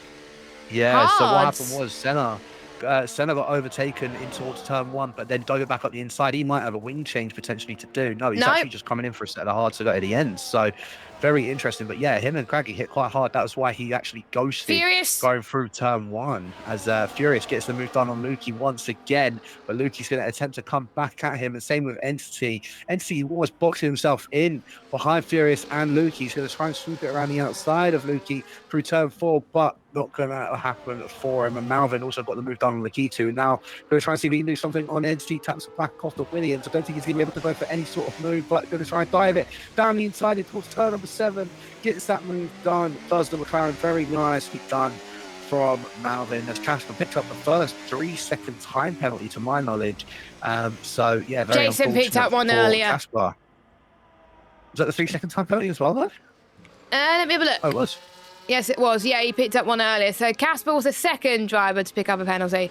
Yeah, so what happened was Senna got overtaken in towards turn 1, but then dove back up the inside. He might have a wing change potentially to do. No, he's actually just coming in for a set of hards to go to the end. So very interesting. But yeah, him and Craggy hit quite hard. That was why he actually ghosted going through turn 1, as Furious gets the move done on Lukey once again. But Lukey's going to attempt to come back at him. And same with Entity. Entity almost boxing himself in behind Furious and Lukey. He's going to try and swoop it around the outside of Lukey through turn 4, but not going to happen for him. And Malvin also got the move done on Lakito. Now going to try and see if he can do something on Entity. Taps it back off the Williams. I don't think he's going to be able to go for any sort of move, but going to try and dive it down the inside towards turn number 7. Gets that move done. Does the McLaren. Very nicely done from Malvin, as Casper picked up the first 3-second time penalty to my knowledge. So yeah, very Jason picked up one earlier. Casper. Was that the 3-second time penalty as well, though? Let me have a look. Oh, it was. Yes, it was. Yeah, he picked up one earlier. So Casper was the second driver to pick up a penalty,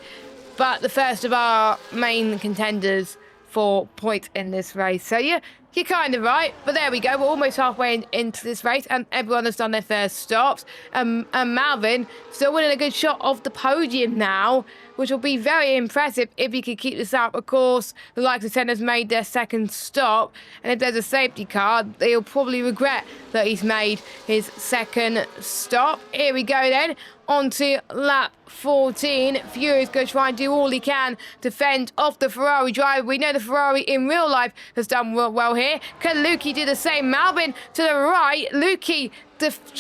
but the first of our main contenders for points in this race. So yeah, You're kind of right, but there we go. We're almost halfway into this race, and everyone has done their first stops. And Malvin still winning a good shot of the podium now, which will be very impressive if he could keep this up. Of course, the likes of Senna's made their second stop, and if there's a safety car, he'll probably regret that he's made his second stop. Here we go then, on to lap 14. Fury's going to try and do all he can to fend off the Ferrari driver. We know the Ferrari in real life has done well here. Can Lukey do the same? Malvin to the right. Lukey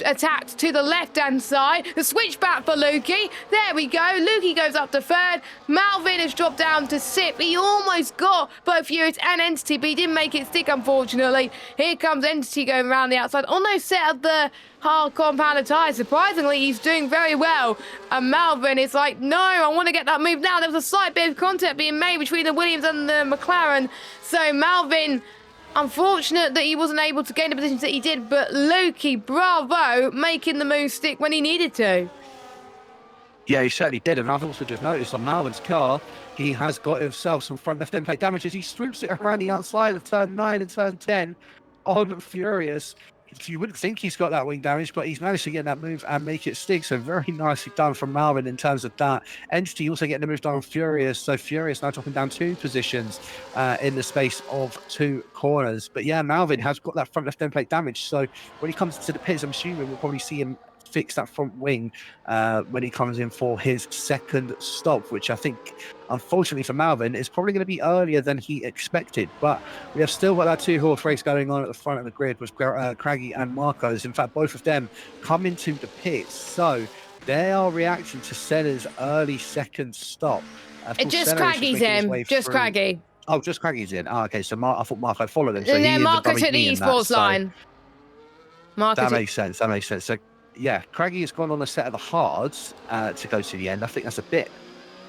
attacked to the left-hand side. The switchback for Lukey. There we go. Lukey goes up to third. Malvin has dropped down to sixth. He almost got both Furious and Entity, but he didn't make it stick, unfortunately. Here comes Entity going around the outside. On those set of the hard compounded tyres. Surprisingly, he's doing very well. And Malvin is like, no, I want to get that move now. There was a slight bit of contact being made between the Williams and the McLaren. So Malvin, unfortunate that he wasn't able to gain the positions that he did, but Lukey, bravo, making the move stick when he needed to. Yeah, he certainly did. And I've also just noticed on Malvin's car, he has got himself some front left end plate damage as he swoops it around the outside of turn 9 and turn 10 on Furious. You wouldn't think he's got that wing damage, but he's managed to get that move and make it stick. So very nicely done from Malvin in terms of that. Entity also getting the move done on Furious. So Furious now dropping down 2 positions in the space of 2 corners. But yeah, Malvin has got that front left end plate damage. So when he comes to the pits, I'm assuming we'll probably see him fix that front wing when he comes in for his second stop, which I think, unfortunately for Malvin, is probably going to be earlier than he expected. But we have still got that 2-horse race going on at the front of the grid with Craggy and Marcos. In fact, both of them come into the pits, so they are reacting to Senna's early second stop. Just Craggy's in, just Craggy. Oh, just Craggy's in. Oh, okay, so I thought Marco followed him. So and then Marco took the esports line. That makes sense. That makes sense. So yeah, Craggy has gone on a set of the hards to go to the end. I think that's a bit...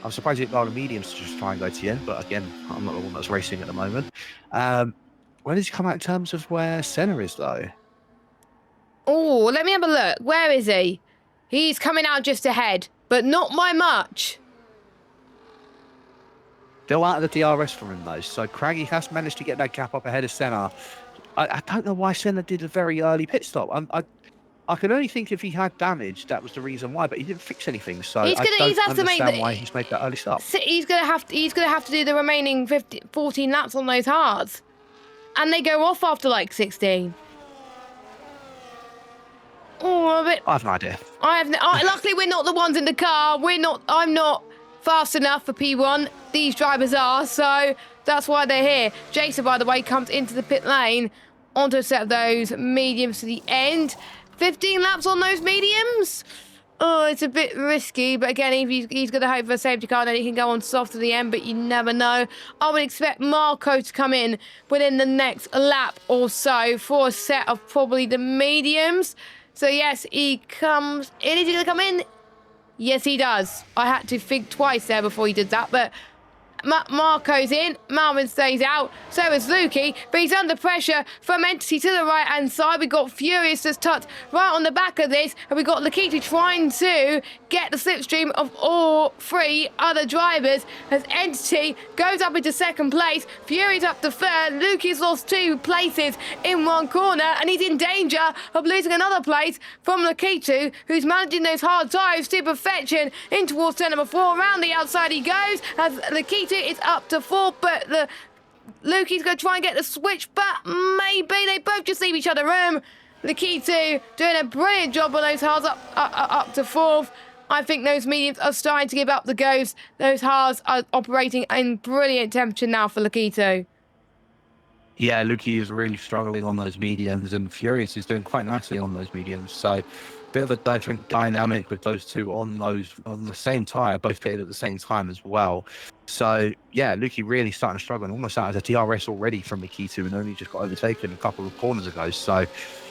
I'm surprised he didn't go on the mediums to just try and go to the end, but again, I'm not the one that's racing at the moment. Where does he come out in terms of where Senna is, though? Oh, let me have a look. Where is he? He's coming out just ahead, but not by much. Still out of the DRS for him, though, so Craggy has managed to get that gap up ahead of Senna. I don't know why Senna did a very early pit stop. I can only think if he had damage, that was the reason why, but he didn't fix anything. So I don't understand why he's made that early stop. He's gonna have to do the remaining 14 laps on those hards, and they go off after like 16. Oh, a bit. I have no idea. Luckily, we're not the ones in the car. I'm not fast enough for P1. These drivers are, so that's why they're here. Jason, by the way, comes into the pit lane onto a set of those mediums to the end. 15 laps on those mediums? Oh, it's a bit risky, but again, if he's going to hope for a safety car, then he can go on soft to the end, but you never know. I would expect Marco to come in within the next lap or so for a set of probably the mediums. So yes, he comes in. Is he going to come in? Yes, he does. I had to think twice there before he did that, but Marco's in, Malvin stays out, so is Lukey, but he's under pressure from Entity to the right-hand side. We've got Furious that's tucked right on the back of this, and we've got Lakita trying to get the slipstream of all 3 other drivers as Entity goes up into second place, Furious up to third, Lukey's lost 2 places in one corner, and he's in danger of losing another place from Lakita, who's managing those hard tyres to perfection in towards turn number 4. Around the outside he goes, as Lakita is up to 4th, but Lukey's going to try and get the switch, but maybe they both just leave each other room. Lakita doing a brilliant job on those hards up to 4th. I think those mediums are starting to give up the ghost. Those hards are operating in brilliant temperature now for Lakita. Yeah, Lukey is really struggling on those mediums, and Furious is doing quite nicely on those mediums. So, bit of a different dynamic with those two on the same tyre, both pitted at the same time as well. So, yeah, Lukey really starting to struggle, and almost out of the DRS already from Lakita, and only just got overtaken a couple of corners ago. So,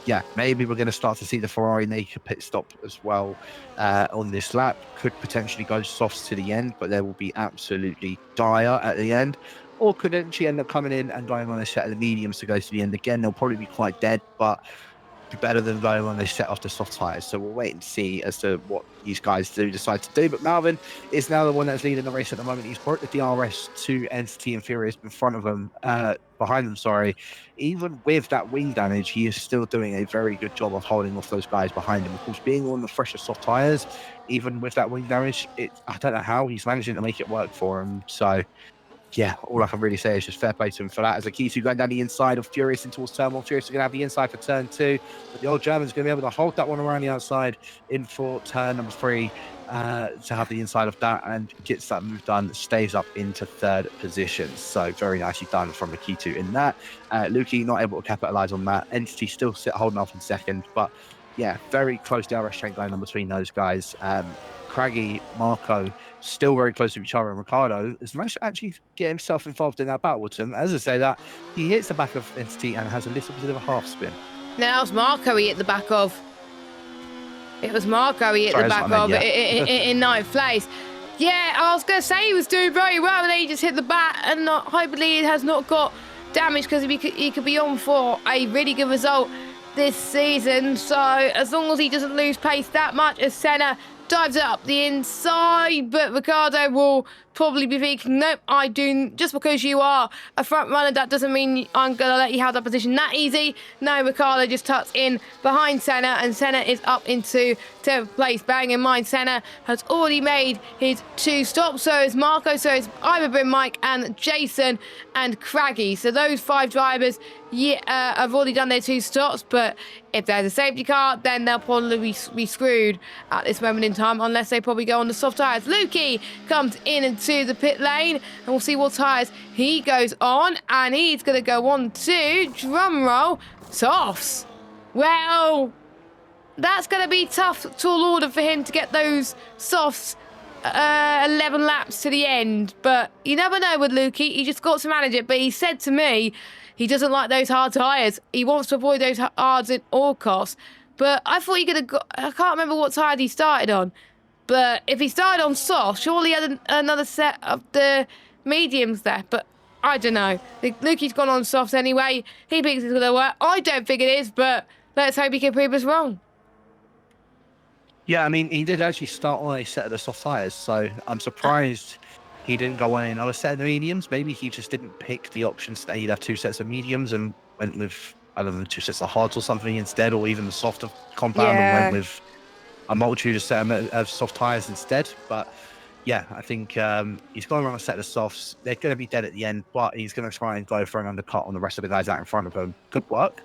yeah, maybe we're going to start to see the Ferrari naked pit stop as well on this lap. Could potentially go softs to the end, but there will be absolutely dire at the end. Or could she end up coming in and going on a set of the mediums to go to the end again? They'll probably be quite dead, but be better than going when they set off the soft tyres. So we'll wait and see as to what these guys do decide to do. But Malvin is now the one that's leading the race at the moment. He's brought the DRS to Entity and Furious in front of him, behind them, sorry. Even with that wing damage, he is still doing a very good job of holding off those guys behind him. Of course, being on the fresher soft tyres, even with that wing damage, I don't know how he's managing to make it work for him. So yeah, all I can really say is just fair play to him for that. As Akitu going down the inside of Furious in towards turn 1. Furious is going to have the inside for turn 2. But the old German's going to be able to hold that one around the outside in for turn number 3 to have the inside of that and gets that move done, stays up into 3rd position. So very nicely done from Akitu in that. Lukey not able to capitalise on that. Entity still holding off in 2nd. But yeah, very close DRS train going on between those guys. Craggy, Marco, still very close to each other, and Ricardo has managed to actually get himself involved in that battle with him. As I say that, he hits the back of Entity and has a little bit of a half spin. Now it's Marco he hit the back of. It was Marco he hit the back of in 9th place. Yeah, I was going to say he was doing very well, and then he just hit the back, and hopefully it has not got damage because he could be on for a really good result this season. So as long as he doesn't lose pace that much, as Senna dives it up the inside, but Ricardo will probably be thinking, nope, I do. Just because you are a front runner, that doesn't mean I'm going to let you have that position that easy. No, Ricardo just tucks in behind Senna, and Senna is up into 10th place. Bearing in mind, Senna has already made his 2 stops. So is Marco, so is Ivan, Mike, and Jason, and Craggy. So those 5 drivers, have already done their 2 stops, but if there's a safety car, then they'll probably be screwed at this moment in time, unless they probably go on the soft tyres. Lukey comes in into the pit lane, and we'll see what tyres he goes on, and he's going to go on to, drum roll, softs. Well, that's going to be tough, tall order for him to get those softs 11 laps to the end, but you never know with Lukey. He just got to manage it. But he said to me he doesn't like those hard tyres. He wants to avoid those hards at all costs. But I thought he could have got, I can't remember what tyre he started on, but if he started on soft, surely he had another set of the mediums there. But I don't know. Lukey's gone on softs anyway. He thinks it's going to work. I don't think it is, but let's hope he can prove us wrong. Yeah, I mean, he did actually start on a set of the soft tyres, so I'm surprised he didn't go on another set of the mediums. Maybe he just didn't pick the options that he'd have 2 sets of mediums and went with, I don't know, 2 sets of hards or something instead, or even the softer compound and went with a multitude of set of soft tyres instead. But yeah, I think he's going around a set of softs. They're going to be dead at the end, but he's going to try and go for an undercut on the rest of the guys out in front of him. Good work.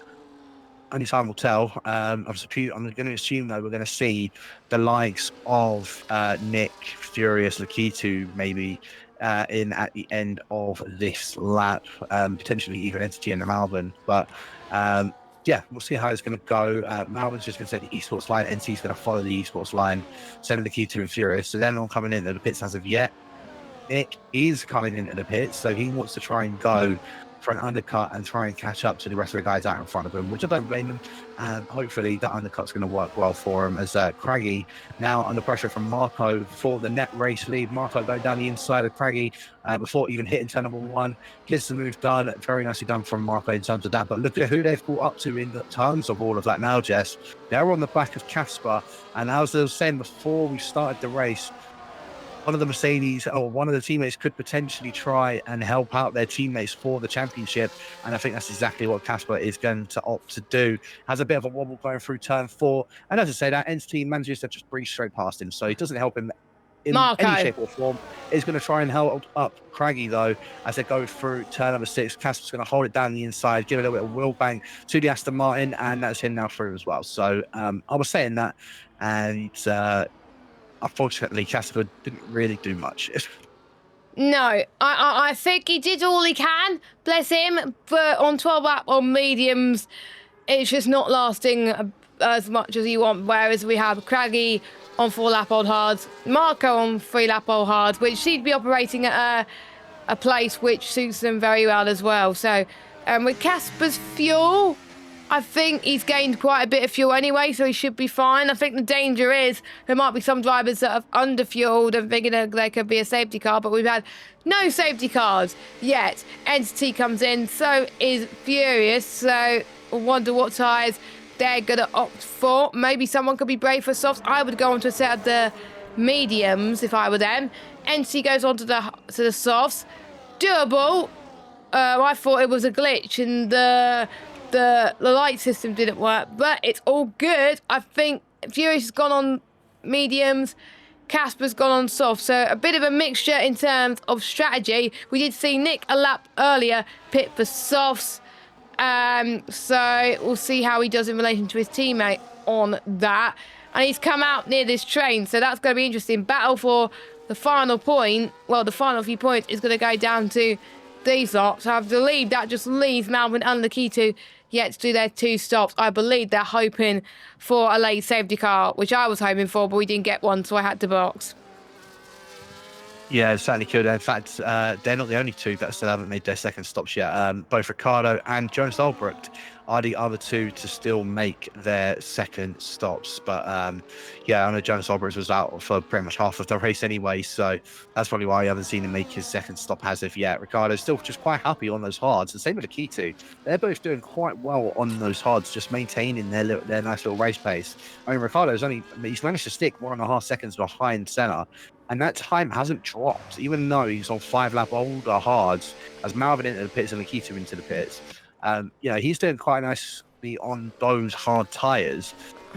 Only time will tell. I'm going to assume, though, we're going to see the likes of Nick, Furious, Lakitu, maybe in at the end of this lap, potentially even Entity and Malvin. But yeah, we'll see how it's going to go. Malvin's just going to say the esports line. Entity's going to follow the esports line, sending Lakitu and Furious. So they're not coming into the pits as of yet. Nick is coming into the pits, so he wants to try and go for an undercut and try and catch up to the rest of the guys out in front of him, which I don't blame him. Hopefully that undercut's going to work well for him, as Craggy now under pressure from Marco for the net race lead. Marco going down the inside of Craggy before even hitting turn number 1. Gets the move done. Very nicely done from Marco in terms of that. But look at who they've caught up to in the terms of all of that now, Jess. They're on the back of Casper. And as I was saying before we started the race, one of the Mercedes or one of the teammates could potentially try and help out their teammates for the championship. And I think that's exactly what Casper is going to opt to do. Has a bit of a wobble going through turn 4. And as I say, that Entity manages to just breeze straight past him. So it doesn't help him in any shape or form. Is going to try and help up Craggy, though, as they go through turn number 6. Casper's going to hold it down the inside, give it a little bit of wheel bang to the Aston Martin, and that's him now through as well. So I was saying that, and unfortunately, Casper didn't really do much. No, I think he did all he can, bless him, but on 12 lap on mediums, it's just not lasting as much as you want, whereas we have Craggy on 4 lap on hards, Marco on 3 lap on hards, which seem to be operating at a place which suits them very well as well. So with Casper's fuel, I think he's gained quite a bit of fuel anyway, so he should be fine. I think the danger is there might be some drivers that have underfueled and thinking that there could be a safety car, but we've had no safety cars yet. Entity comes in, so is Furious, so I wonder what tyres they're going to opt for. Maybe someone could be brave for softs. I would go on to a set of the mediums if I were them. NC goes on to the softs. Doable. I thought it was a glitch and the light system didn't work, but it's all good. I think Furious has gone on mediums, Casper's gone on soft, so a bit of a mixture in terms of strategy. We did see Nick a lap earlier pit for softs, so we'll see how he does in relation to his teammate on that. And he's come out near this train, so that's going to be interesting. Battle for the final point, well, the final few points is going to go down to these lots. I believe that just leaves Malvin and Lakitu yet to do their 2 stops. I believe they're hoping for a late safety car, which I was hoping for, but we didn't get one, so I had to box. Yeah, it certainly could. In fact, they're not the only 2 that still haven't made their second stops yet. Both Ricardo and Jonas Albrecht are the other 2 to still make their second stops. But yeah, I know Jonas Albrecht was out for pretty much half of the race anyway, so that's probably why you haven't seen him make his second stop as of yet. Ricardo's still just quite happy on those hards. The same with Akitu. They're both doing quite well on those hards, just maintaining their nice little race pace. I mean, he's managed to stick 1.5 seconds behind Senna. And that time hasn't dropped, even though he's on 5-lap older hards, as Malvin into the pits and Lakitu into the pits. You know, he's doing quite nicely on those hard tyres.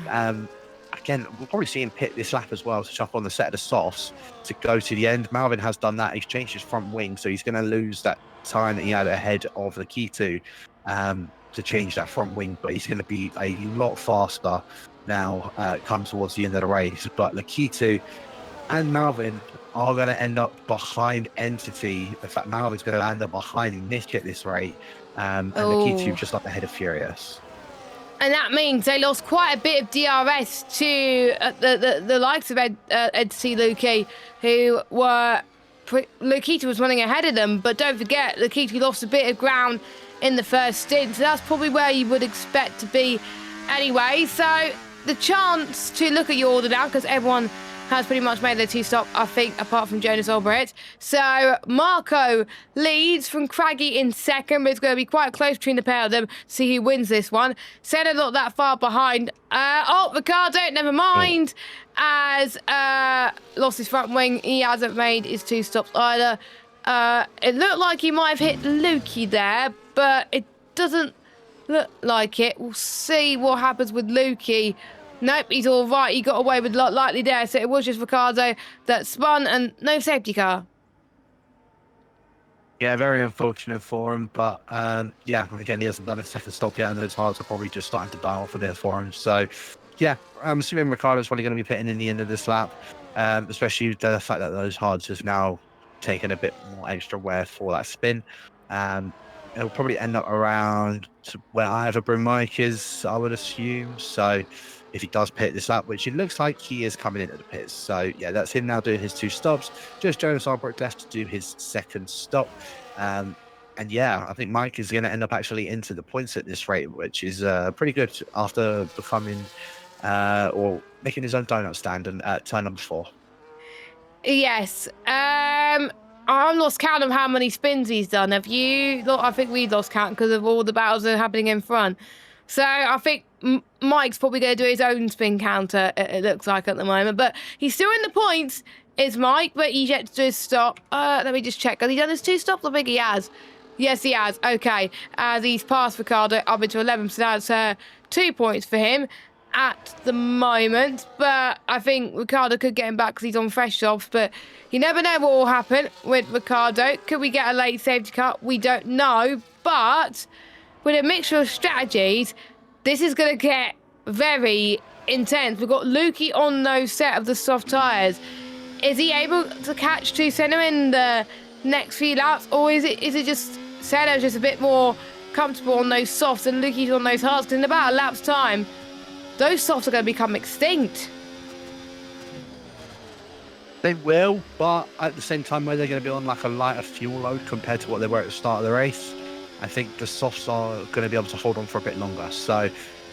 Again, we'll probably see him pit this lap as well to jump on the set of the softs to go to the end. Malvin has done that. He's changed his front wing, so he's going to lose that time that he had ahead of Lakitu to change that front wing, but he's going to be a lot faster now come towards the end of the race. But Lakitu and Malvin are going to end up behind Entity. In fact, Malvin's going to end up behind Nick at this rate. And Lakitu just up ahead of Furious. And that means they lost quite a bit of DRS to the likes of Entity Luki, who were... Lakitu was running ahead of them, but don't forget, Lakitu lost a bit of ground in the first stint, so that's probably where you would expect to be anyway. So the chance to look at your order now, because everyone has pretty much made their 2 stop, I think, apart from Jonas Albrecht. So Marco leads from Craggy in second, but it's going to be quite close between the pair of them to see who wins this one. Senna not that far behind. Ricardo, never mind, as lost his front wing. He hasn't made his 2 stops either. It looked like he might have hit Lukey there, but it doesn't look like it. We'll see what happens with Lukey. Nope, he's all right. He got away with lightly there, so it was just Ricardo that spun and no safety car. Yeah, very unfortunate for him, but yeah, again, he hasn't done a second stop yet, and those hards are probably just starting to die off a bit for him. So, yeah, I'm assuming Ricardo's probably going to be pitting in the end of this lap, especially the fact that those hards have now taken a bit more extra wear for that spin. It'll probably end up around where either Mike is, I would assume. So, if he does pit this lap, which it looks like he is coming into the pits. So, yeah, that's him now doing his 2 stops. Just Jonas Albrecht left to do his second stop. And, yeah, I think Mike is going to end up actually into the points at this rate, which is pretty good after becoming or making his own donut stand at turn number 4. Yes. I've lost count of how many spins he's done. Have you? I think we lost count because of all the battles that are happening in front. So I think Mike's probably going to do his own spin counter, it looks like at the moment. But he's still in the points, is Mike, but he's yet to do his stop. Let me just check. Has he done his 2 stops? I think he has. Yes, he has. Okay. As he's passed Ricardo up into 11th, so that's 2 points for him at the moment. But I think Ricardo could get him back because he's on fresh softs. But you never know what will happen with Ricardo. Could we get a late safety car? We don't know. But with a mixture of strategies, this is going to get very intense. We've got Lukey on those set of the soft tyres. Is he able to catch to Senna in the next few laps? Or is it just Senna's just a bit more comfortable on those softs and Lukey's on those hards? Because in about a lap's time, those softs are going to become extinct. They will, but at the same time, where they're going to be on like a lighter fuel load compared to what they were at the start of the race, I think the softs are going to be able to hold on for a bit longer. So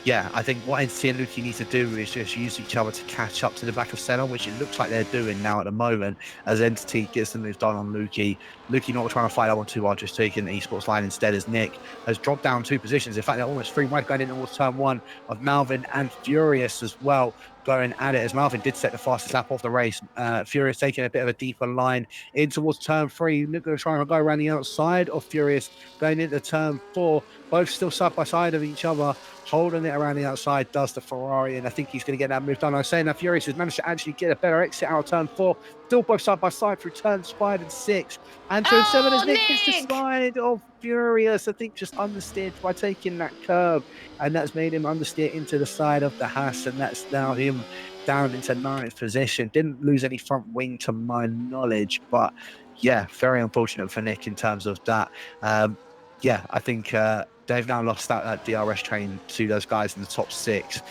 Yeah, I think what NC and Luki need to do is just use each other to catch up to the back of center, which it looks like they're doing now at the moment, as Entity gets the move done on Luki. Luki not trying to fight out on 2R, just taking the esports line instead, as Nick has dropped down 2 positions. In fact, they're almost 3 wide going in towards turn 1 of Malvin and Furious as well, going at it, as Malvin did set the fastest lap of the race. Furious taking a bit of a deeper line in towards turn 3. Nick going to try and go around the outside of Furious, going into turn 4, both still side by side of each other, holding it around the outside, does the Ferrari, and I think he's going to get that move done. I was saying that Furious has managed to actually get a better exit out of turn 4, still both side by side through turns 5 and 6. And turn 7 as Nick hits the side of Furious, I think just understeered by taking that curb, and that's made him understeer into the side of the Haas, and that's now him down into 9th position. Didn't lose any front wing to my knowledge, but yeah, very unfortunate for Nick in terms of that. Yeah, I think they've now lost that DRS train to those guys in the top 6.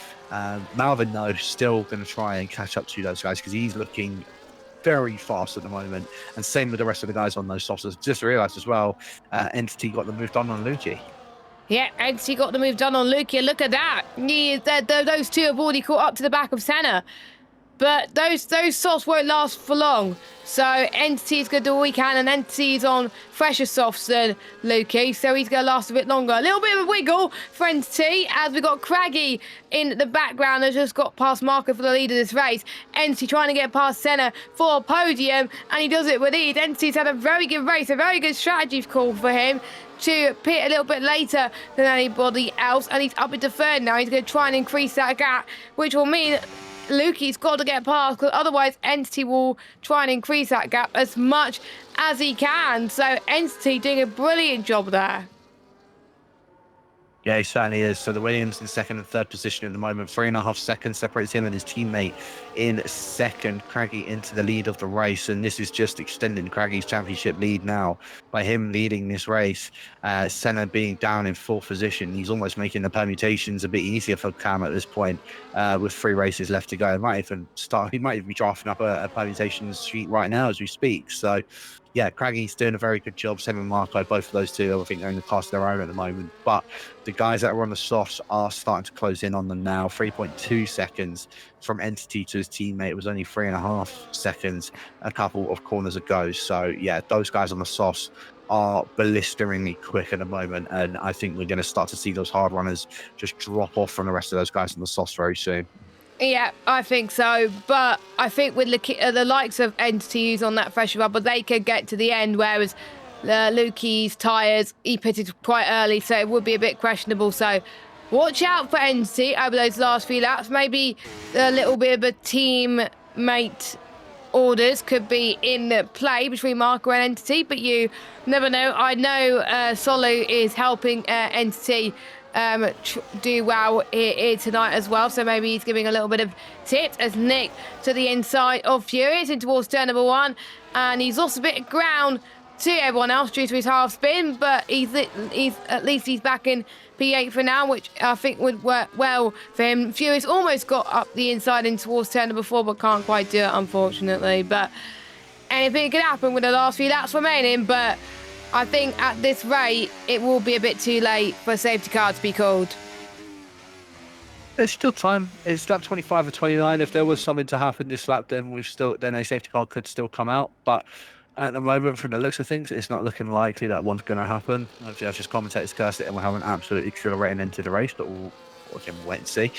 Malvin, though, still going to try and catch up to those guys because he's looking very fast at the moment. And same with the rest of the guys on those softs. Just realised as well, Entity got the move done on Luki. Yeah, Entity got the move done on Luki. Look at that. Those two have already caught up to the back of Senna. But those softs won't last for long. So Entity's going to do all he can, and Entity's on fresher softs than Luki, so he's going to last a bit longer. A little bit of a wiggle for Entity, as we got Craggy in the background that just got past Marco for the lead of this race. Entity trying to get past Senna for a podium, and he does it with ease. Entity's had a very good race, a very good strategy call for him to pit a little bit later than anybody else, and he's up into 3rd now. He's going to try and increase that gap, which will mean Luki's got to get past, because otherwise Entity will try and increase that gap as much as he can. So Entity doing a brilliant job there. Yeah, he certainly is. So the Williams in 2nd and 3rd position at the moment. 3.5 seconds separates him and his teammate in 2nd. Craggy into the lead of the race, and this is just extending Craggy's championship lead now by him leading this race. Senna being down in 4th position. He's almost making the permutations a bit easier for Cam at this point, with 3 races left to go. He might even be drafting up a permutations sheet right now as we speak. So yeah, Craggy's doing a very good job. Same with Marco, both of those two, I think they're in the class of their own at the moment. But the guys that are on the softs are starting to close in on them now. 3.2 seconds from Entity to his teammate. It was only 3.5 seconds a couple of corners ago. So yeah, those guys on the softs are blisteringly quick at the moment. And I think we're going to start to see those hard runners just drop off from the rest of those guys on the softs very soon. Yeah, I think so. But I think with the likes of Entity who's on that fresher rubber, they could get to the end, whereas Luki's tyres, he pitted quite early, so it would be a bit questionable. So watch out for Entity over those last few laps. Maybe a little bit of a teammate orders could be in play between Marco and Entity, but you never know. I know Solo is helping Entity do well here tonight as well, so maybe he's giving a little bit of tip as Nick to the inside of Furious in towards turn number 1, and he's lost a bit of ground to everyone else due to his half spin, but he's at least he's back in P8 for now, which I think would work well for him. Furious almost got up the inside in towards turn number 4, but can't quite do it, unfortunately. But anything could happen with the last few laps remaining, but I think at this rate, it will be a bit too late for a safety car to be called. There's still time. It's lap 25 or 29. If there was something to happen this lap, then a safety car could still come out. But at the moment, from the looks of things, it's not looking likely that one's going to happen. Obviously, I've just commentators cursed it, and we'll have an absolute accelerating into the race, but we'll wait and see.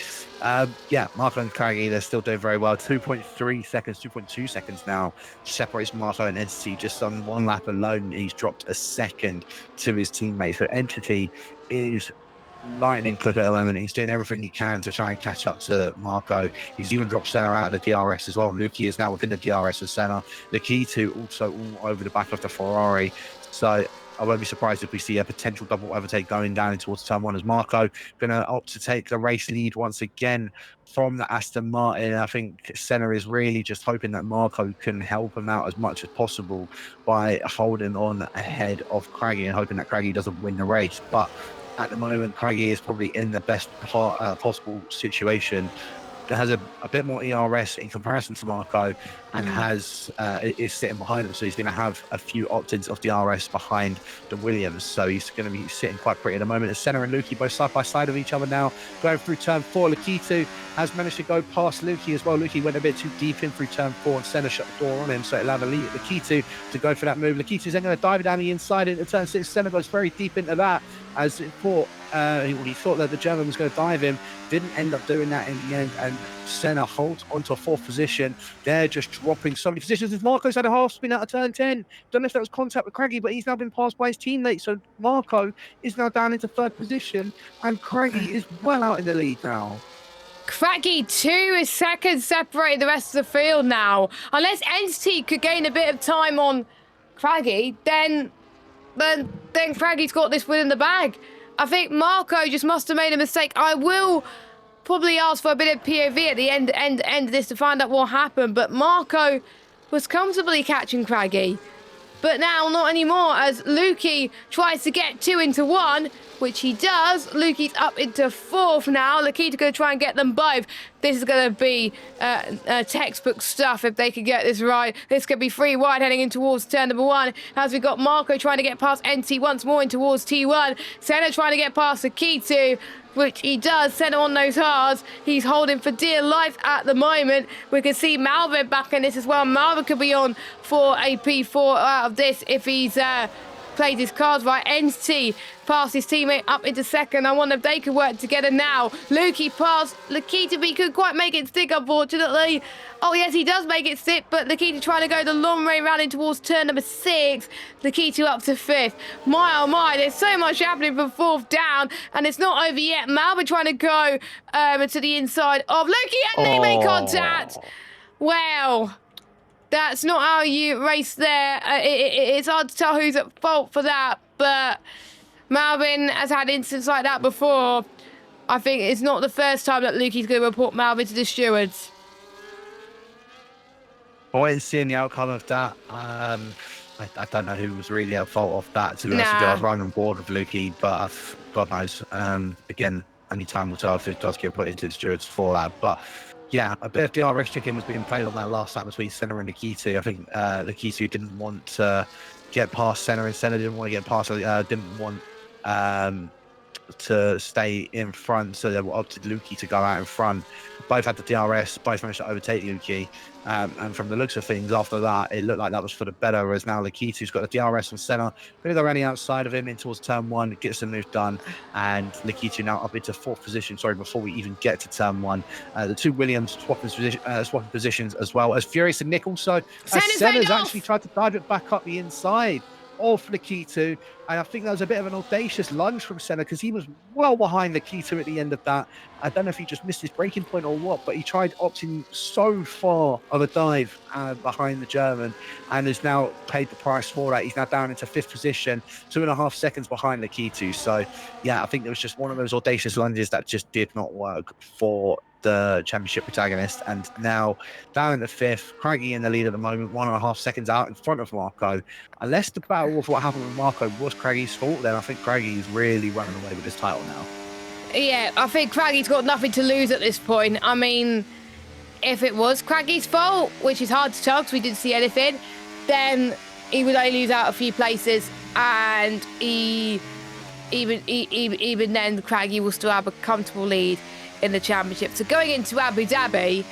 Yeah, Marco and Craggy, they're still doing very well. 2.3 seconds, 2.2 seconds now separates Marco and Entity. Just on 1 lap alone, he's dropped a second to his teammate. So Entity is lightning quick at the moment. He's doing everything he can to try and catch up to Marco. He's even dropped Senna out of the DRS as well. Luki is now within the DRS with Senna. The key to also all over the back of the Ferrari. So I won't be surprised if we see a potential double overtake going down towards turn 1 as Marco going to opt to take the race lead once again from the Aston Martin. I think Senna is really just hoping that Marco can help him out as much as possible by holding on ahead of Craggy and hoping that Craggy doesn't win the race. But at the moment, Craggy is probably in the best possible situation has a bit more ERS in comparison to Marco, and is sitting behind him. So he's going to have a few opt-ins of DRS behind the Williams. So he's going to be sitting quite pretty at the moment. As Senna and Lukey both side by side of each other now, going through turn 4. Lakitu has managed to go past Lukey as well. Lukey went a bit too deep in through turn 4, and Senna shut the door on him. So it allowed Lakitu to go for that move. Lakitu's then going to dive down the inside into turn 6. Senna goes very deep into that, as he thought that the German was going to dive him. Didn't end up doing that in the end, and Senna holds onto a 4th position. They're just dropping so many positions. As Marco's had a half spin out of turn 10. Don't know if that was contact with Craggy, but he's now been passed by his teammate. So Marco is now down into 3rd position, and Craggy is well out in the lead now. Craggy 2 is 2nd, separating the rest of the field now. Unless Entity could gain a bit of time on Craggy, then Craggy's got this win in the bag. I think Marco just must have made a mistake. I will probably ask for a bit of POV at the end of this to find out what happened. But Marco was comfortably catching Craggy. But now not anymore, as Lukey tries to get 2 into 1, which he does. Lukey's up into 4th now. Lakitu going to try and get them both. This is going to be textbook stuff if they can get this right. This could be 3 wide heading in towards turn number 1, as we got Marco trying to get past NT once more in towards T1. Senna trying to get past Lakitu, which he does. Senna on those hards. He's holding for dear life at the moment. We can see Malvin back in this as well. Malvin could be on for a P4 out of this if he's played his cards right. Entity past his teammate up into 2nd. I wonder if they could work together now. Lukey past Lakitu, but he couldn't quite make it stick, unfortunately. Oh, yes, he does make it stick, but Lakitu trying to go the long way round in towards turn number 6. Lakitu up to 5th. My, oh my, there's so much happening from 4th down, and it's not over yet. Malvin trying to go to the inside of Lukey, and they make contact. Well, that's not how you race there. It's hard to tell who's at fault for that, but Malvin has had incidents like that before. I think it's not the first time that Lukey's going to report Malvin to the stewards. I wait and seeing the outcome of that. I don't know who was really at fault of that, to be honest with you. I was running on board with Lukey, but God knows. Again, only time will tell if it does get put into the stewards for that. But yeah, a bit of DRS chicken was being played on that last lap between Senna and Lakitu. I think Lakitu didn't want to get past Senna, and Senna didn't want to get past, didn't want to stay in front, so they opted Lukey to go out in front. Both had the DRS, both managed to overtake Lukey, and from the looks of things after that, it looked like that was for the better, whereas now Lakitu's got the DRS from Senna, but they're running outside of him in towards turn 1, gets the move done, and Lakitu now up into 4th position, before we even get to turn 1. The 2 Williams swapping positions as well, as Furious and Nick also, Senna's actually tried to dive it back up the inside of Lakitu, and I think that was a bit of an audacious lunge from Senna, because he was well behind Lakitu at the end of that. I don't know if he just missed his breaking point or what, but he tried opting so far of a dive behind the German, and has now paid the price for that. He's now down into 5th position, 2.5 seconds behind Lakitu. So yeah, I think it was just one of those audacious lunges that just did not work for the championship protagonist, and now down in the 5th, Craggy in the lead at the moment, 1.5 seconds out in front of Marco. Unless the battle of what happened with Marco was Craggy's fault, then I think Craggy is really running away with his title now. Yeah, I think Craggy's got nothing to lose at this point. I mean, if it was Craggy's fault, which is hard to tell because we didn't see anything, then he would only lose out a few places, and even then Craggy will still have a comfortable lead in the championship. So going into Abu Dhabi,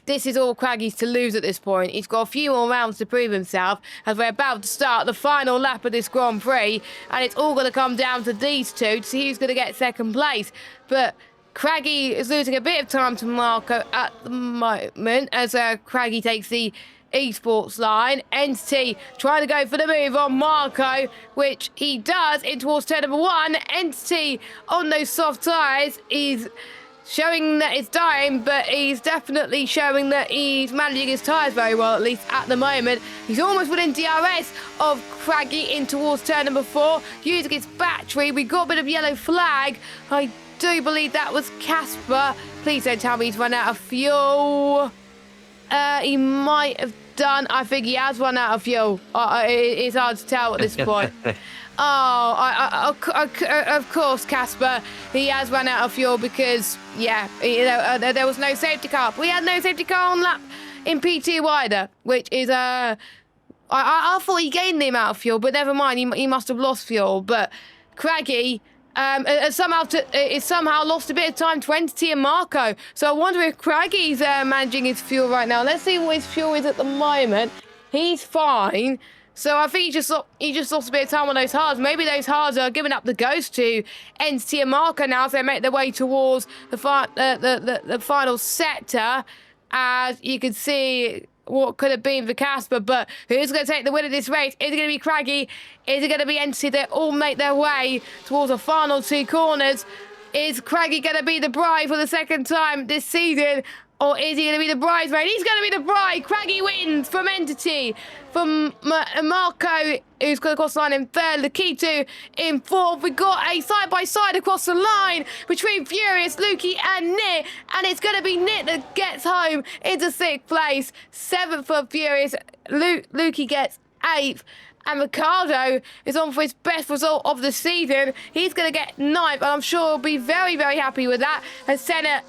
this is all Craggy's to lose at this point. He's got a few more rounds to prove himself, as we're about to start the final lap of this Grand Prix, and it's all going to come down to these two to see who's going to get 2nd place. But Craggy is losing a bit of time to Marco at the moment, as Craggy takes the esports line. Entity trying to go for the move on Marco, which he does in towards turn number 1. Entity on those soft tyres, he's showing that it's dying, but he's definitely showing that he's managing his tyres very well, at least at the moment. He's almost within DRS of Craggy in towards turn number 4, using his battery. We got a bit of yellow flag. I do believe that was Casper. Please don't tell me he's run out of fuel. He might have done. I think he has run out of fuel. It's hard to tell at this point. Of course, Casper, he has run out of fuel because, yeah, there was no safety car. We had no safety car on lap in P2 either, which is, I thought he gained the amount of fuel, but never mind, he must have lost fuel. But Craggy somehow lost a bit of time to Entity and Marco. So I wonder if Craggy's managing his fuel right now. Let's see what his fuel is at the moment. He's fine. So I think he just lost a bit of time on those hards. Maybe those hards are giving up the ghost to Entity and Marco now as they make their way towards the final sector. As you can see, what could have been for Casper, but who's going to take the win of this race? Is it going to be Craggy? Is it going to be Entity that all make their way towards the final 2 corners? Is Craggy going to be the bride for the second time this season? Or is he going to be the bridesmaid? He's going to be the bride. Craggy wins from Entity. From Marco, who's going to cross the line in 3rd. Lakitu in 4th. We've got a side-by-side across the line between Furious, Lukey and Nit. And it's going to be Nit that gets home into 6th place. 7th for Furious. Lukey gets 8th. And Ricardo is on for his best result of the season. He's going to get 9th. And I'm sure he'll be very, very happy with that. And Senna,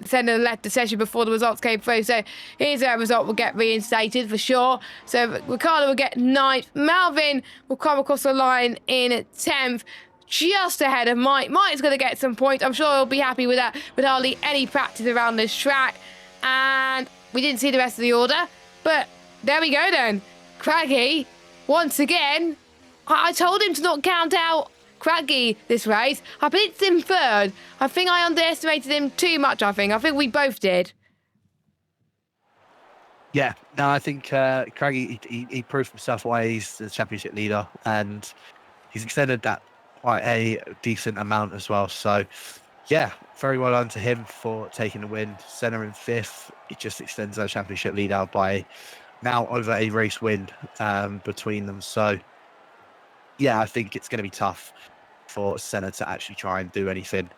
Senna left the session before the results came through, so his result will get reinstated for sure. So Ricardo will get 9th. Malvin will come across the line in 10th, just ahead of Mike. Mike's going to get some points. I'm sure he'll be happy with that, with hardly any practice around this track. And we didn't see the rest of the order, but there we go then. Craggy, once again, I told him to not count out Craggy this race. I picked him 3rd. I think I underestimated him too much, I think we both did. Yeah, no, I think Craggy, he proved himself why he's the championship leader, and he's extended that quite a decent amount as well. So, yeah, very well done to him for taking the win. Senna in 5th. It just extends our championship lead out by now over a race win between them. So, yeah, I think it's going to be tough for Senna to actually try and do anything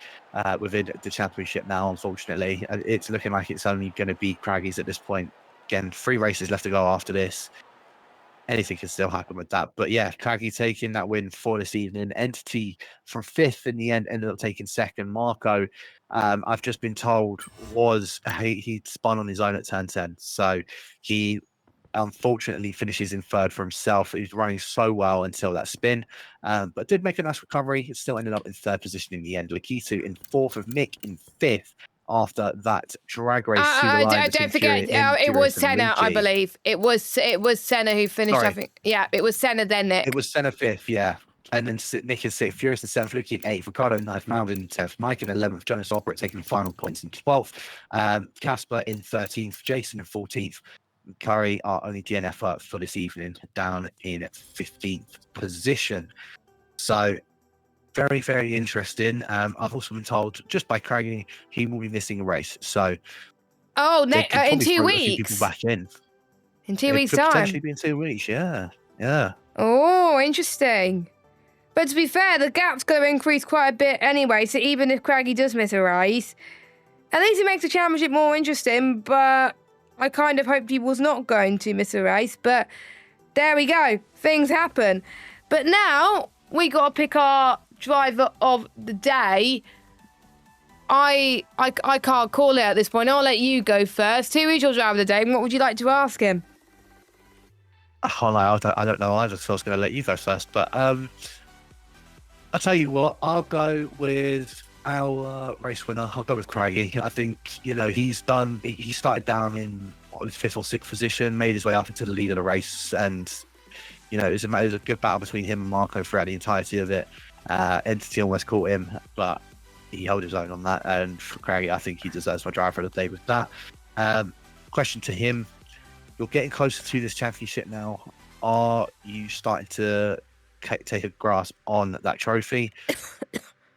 within the championship now, unfortunately. It's looking like it's only going to be Craggy's at this point. Again, 3 races left to go after this. Anything can still happen with that. But yeah, Craggy taking that win for this evening. Entity from 5th in the end ended up taking 2nd. Marco, I've just been told, he spun on his own at turn 10. So he unfortunately finishes in 3rd for himself. He was running so well until that spin, but did make a nice recovery. It still ended up in 3rd position in the end. Lakitu in 4th, of Mick in 5th after that drag race. Don't forget, it was Senna, I believe. It was Senna who finished. Sorry. I think, yeah, it was Senna then Nick. It was Senna 5th, yeah. And then Nick in 6th, Furious in 7th, Luki in 8th, Ricardo in 9th, Malvin in 10th, Mike in 11th, Jonas Operate taking the final points in 12th, Casper in 13th, Jason in 14th, Curry, our only DNF for this evening, down in 15th position. So very, very interesting. I've also been told just by Craggy he will be missing a race. So in 2 weeks. People back in 2 weeks time. Potentially be in 2 weeks. Yeah. Oh, interesting. But to be fair, the gap's going to increase quite a bit anyway. So even if Craggy does miss a race, at least it makes the championship more interesting. But I kind of hoped he was not going to miss a race, but there we go. Things happen. But now we got to pick our driver of the day. I can't call it at this point. I'll let you go first. Who is your driver of the day, and what would you like to ask him? Oh, no, I don't know either, so I was going to let you go first. But I'll tell you what, I'll go with our race winner. I'll go with Craggy. I think, he started down in 5th or 6th position, made his way up into the lead of the race, and it was a good battle between him and Marco throughout the entirety of it. Entity almost caught him, but he held his own on that, and for Craggy, I think he deserves my driver of the day with that. Question to him: you're getting closer to this championship now. Are you starting to take a grasp on that trophy?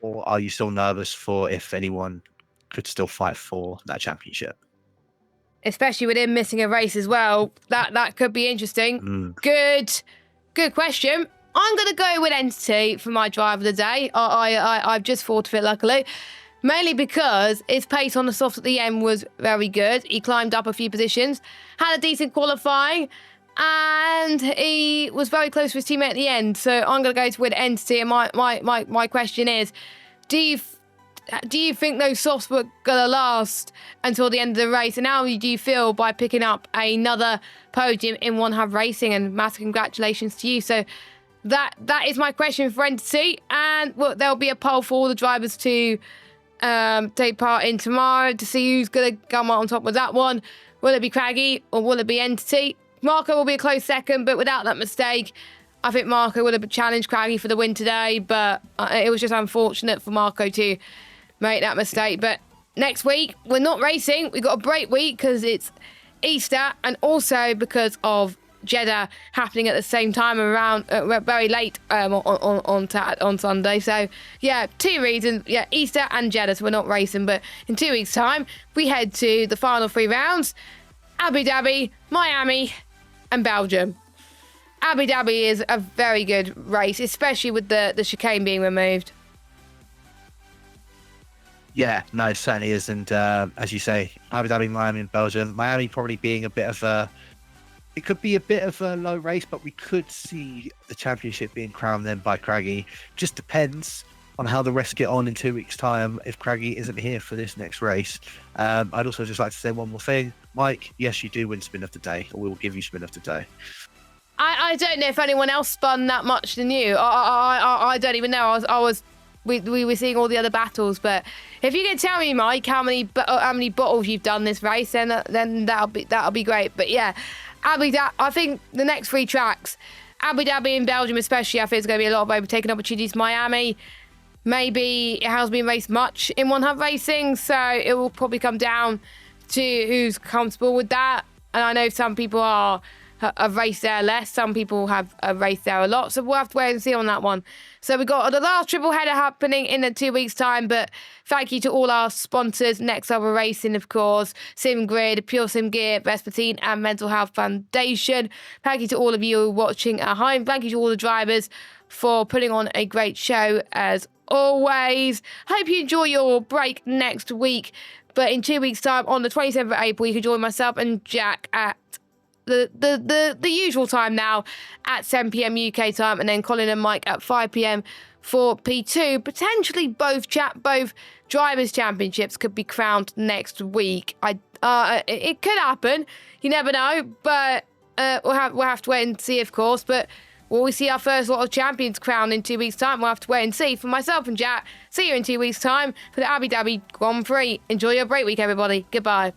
Or are you still nervous for if anyone could still fight for that championship? Especially with him missing a race as well. That could be interesting. Good question. I'm going to go with Entity for my driver of the day. I've just thought of it, luckily. Mainly because his pace on the softs at the end was very good. He climbed up a few positions, had a decent qualifying, and he was very close to his teammate at the end. So I'm going to go with Entity. And my question is, do you think those softs were going to last until the end of the race? And how do you feel by picking up another podium in One Hub Racing? And massive congratulations to you. So that is my question for Entity. And well, there'll be a poll for all the drivers to take part in tomorrow to see who's going to come out on top with that one. Will it be Craggy or will it be Entity? Marco will be a close second, but without that mistake, I think Marco would have challenged Craggy for the win today, but it was just unfortunate for Marco to make that mistake. But next week, we're not racing. We've got a break week because it's Easter and also because of Jeddah happening at the same time around very late on Sunday. So yeah, 2 reasons. Yeah, Easter and Jeddah, so we're not racing. But in 2 weeks' time, we head to the final 3 rounds: Abu Dhabi, Miami, and Belgium. Abu Dhabi is a very good race, especially with the chicane being removed. Yeah, no, it certainly is. And as you say, Abu Dhabi, Miami, and Belgium. Miami probably being a bit of a... It could be a bit of a low race, but we could see the championship being crowned then by Craggy. Just depends on how the rest get on in 2 weeks' time if Craggy isn't here for this next race. I'd also just like to say one more thing. Mike, yes, you do win Spin of the Day, or we will give you Spin of the Day. I don't know if anyone else spun that much than you. I don't even know. We were seeing all the other battles, but if you can tell me, Mike, how many bottles you've done this race, then that'll be great. But yeah, Abu Dhabi, I think the next 3 tracks, Abu Dhabi and Belgium especially, I think it's going to be a lot of overtaking opportunities. Miami, maybe it hasn't been raced much in One Hub Racing, so it will probably come down to who's comfortable with that. And I know some people have raced there less, some people have raced there a lot, so we'll have to wait and see on that one. So we've got the last triple header happening in 2 weeks' time, but thank you to all our sponsors, Next Level Racing, of course, SimGrid, Pure Sim Gear, Vespertine, and Mental Health Foundation. Thank you to all of you watching at home. Thank you to all the drivers for putting on a great show, as always. Hope you enjoy your break next week, but in 2 weeks' time, on the 27th of April, you can join myself and Jack at the usual time now at 7 p.m. UK time, and then Colin and Mike at 5 p.m. for P2. Potentially both drivers' championships could be crowned next week. It could happen. You never know, but we'll have to wait and see, of course. But will we see our first lot of champions crowned in 2 weeks' time? We'll have to wait and see. For myself and Jack, see you in 2 weeks' time for the Abu Dhabi Grand Prix. Enjoy your break week, everybody. Goodbye.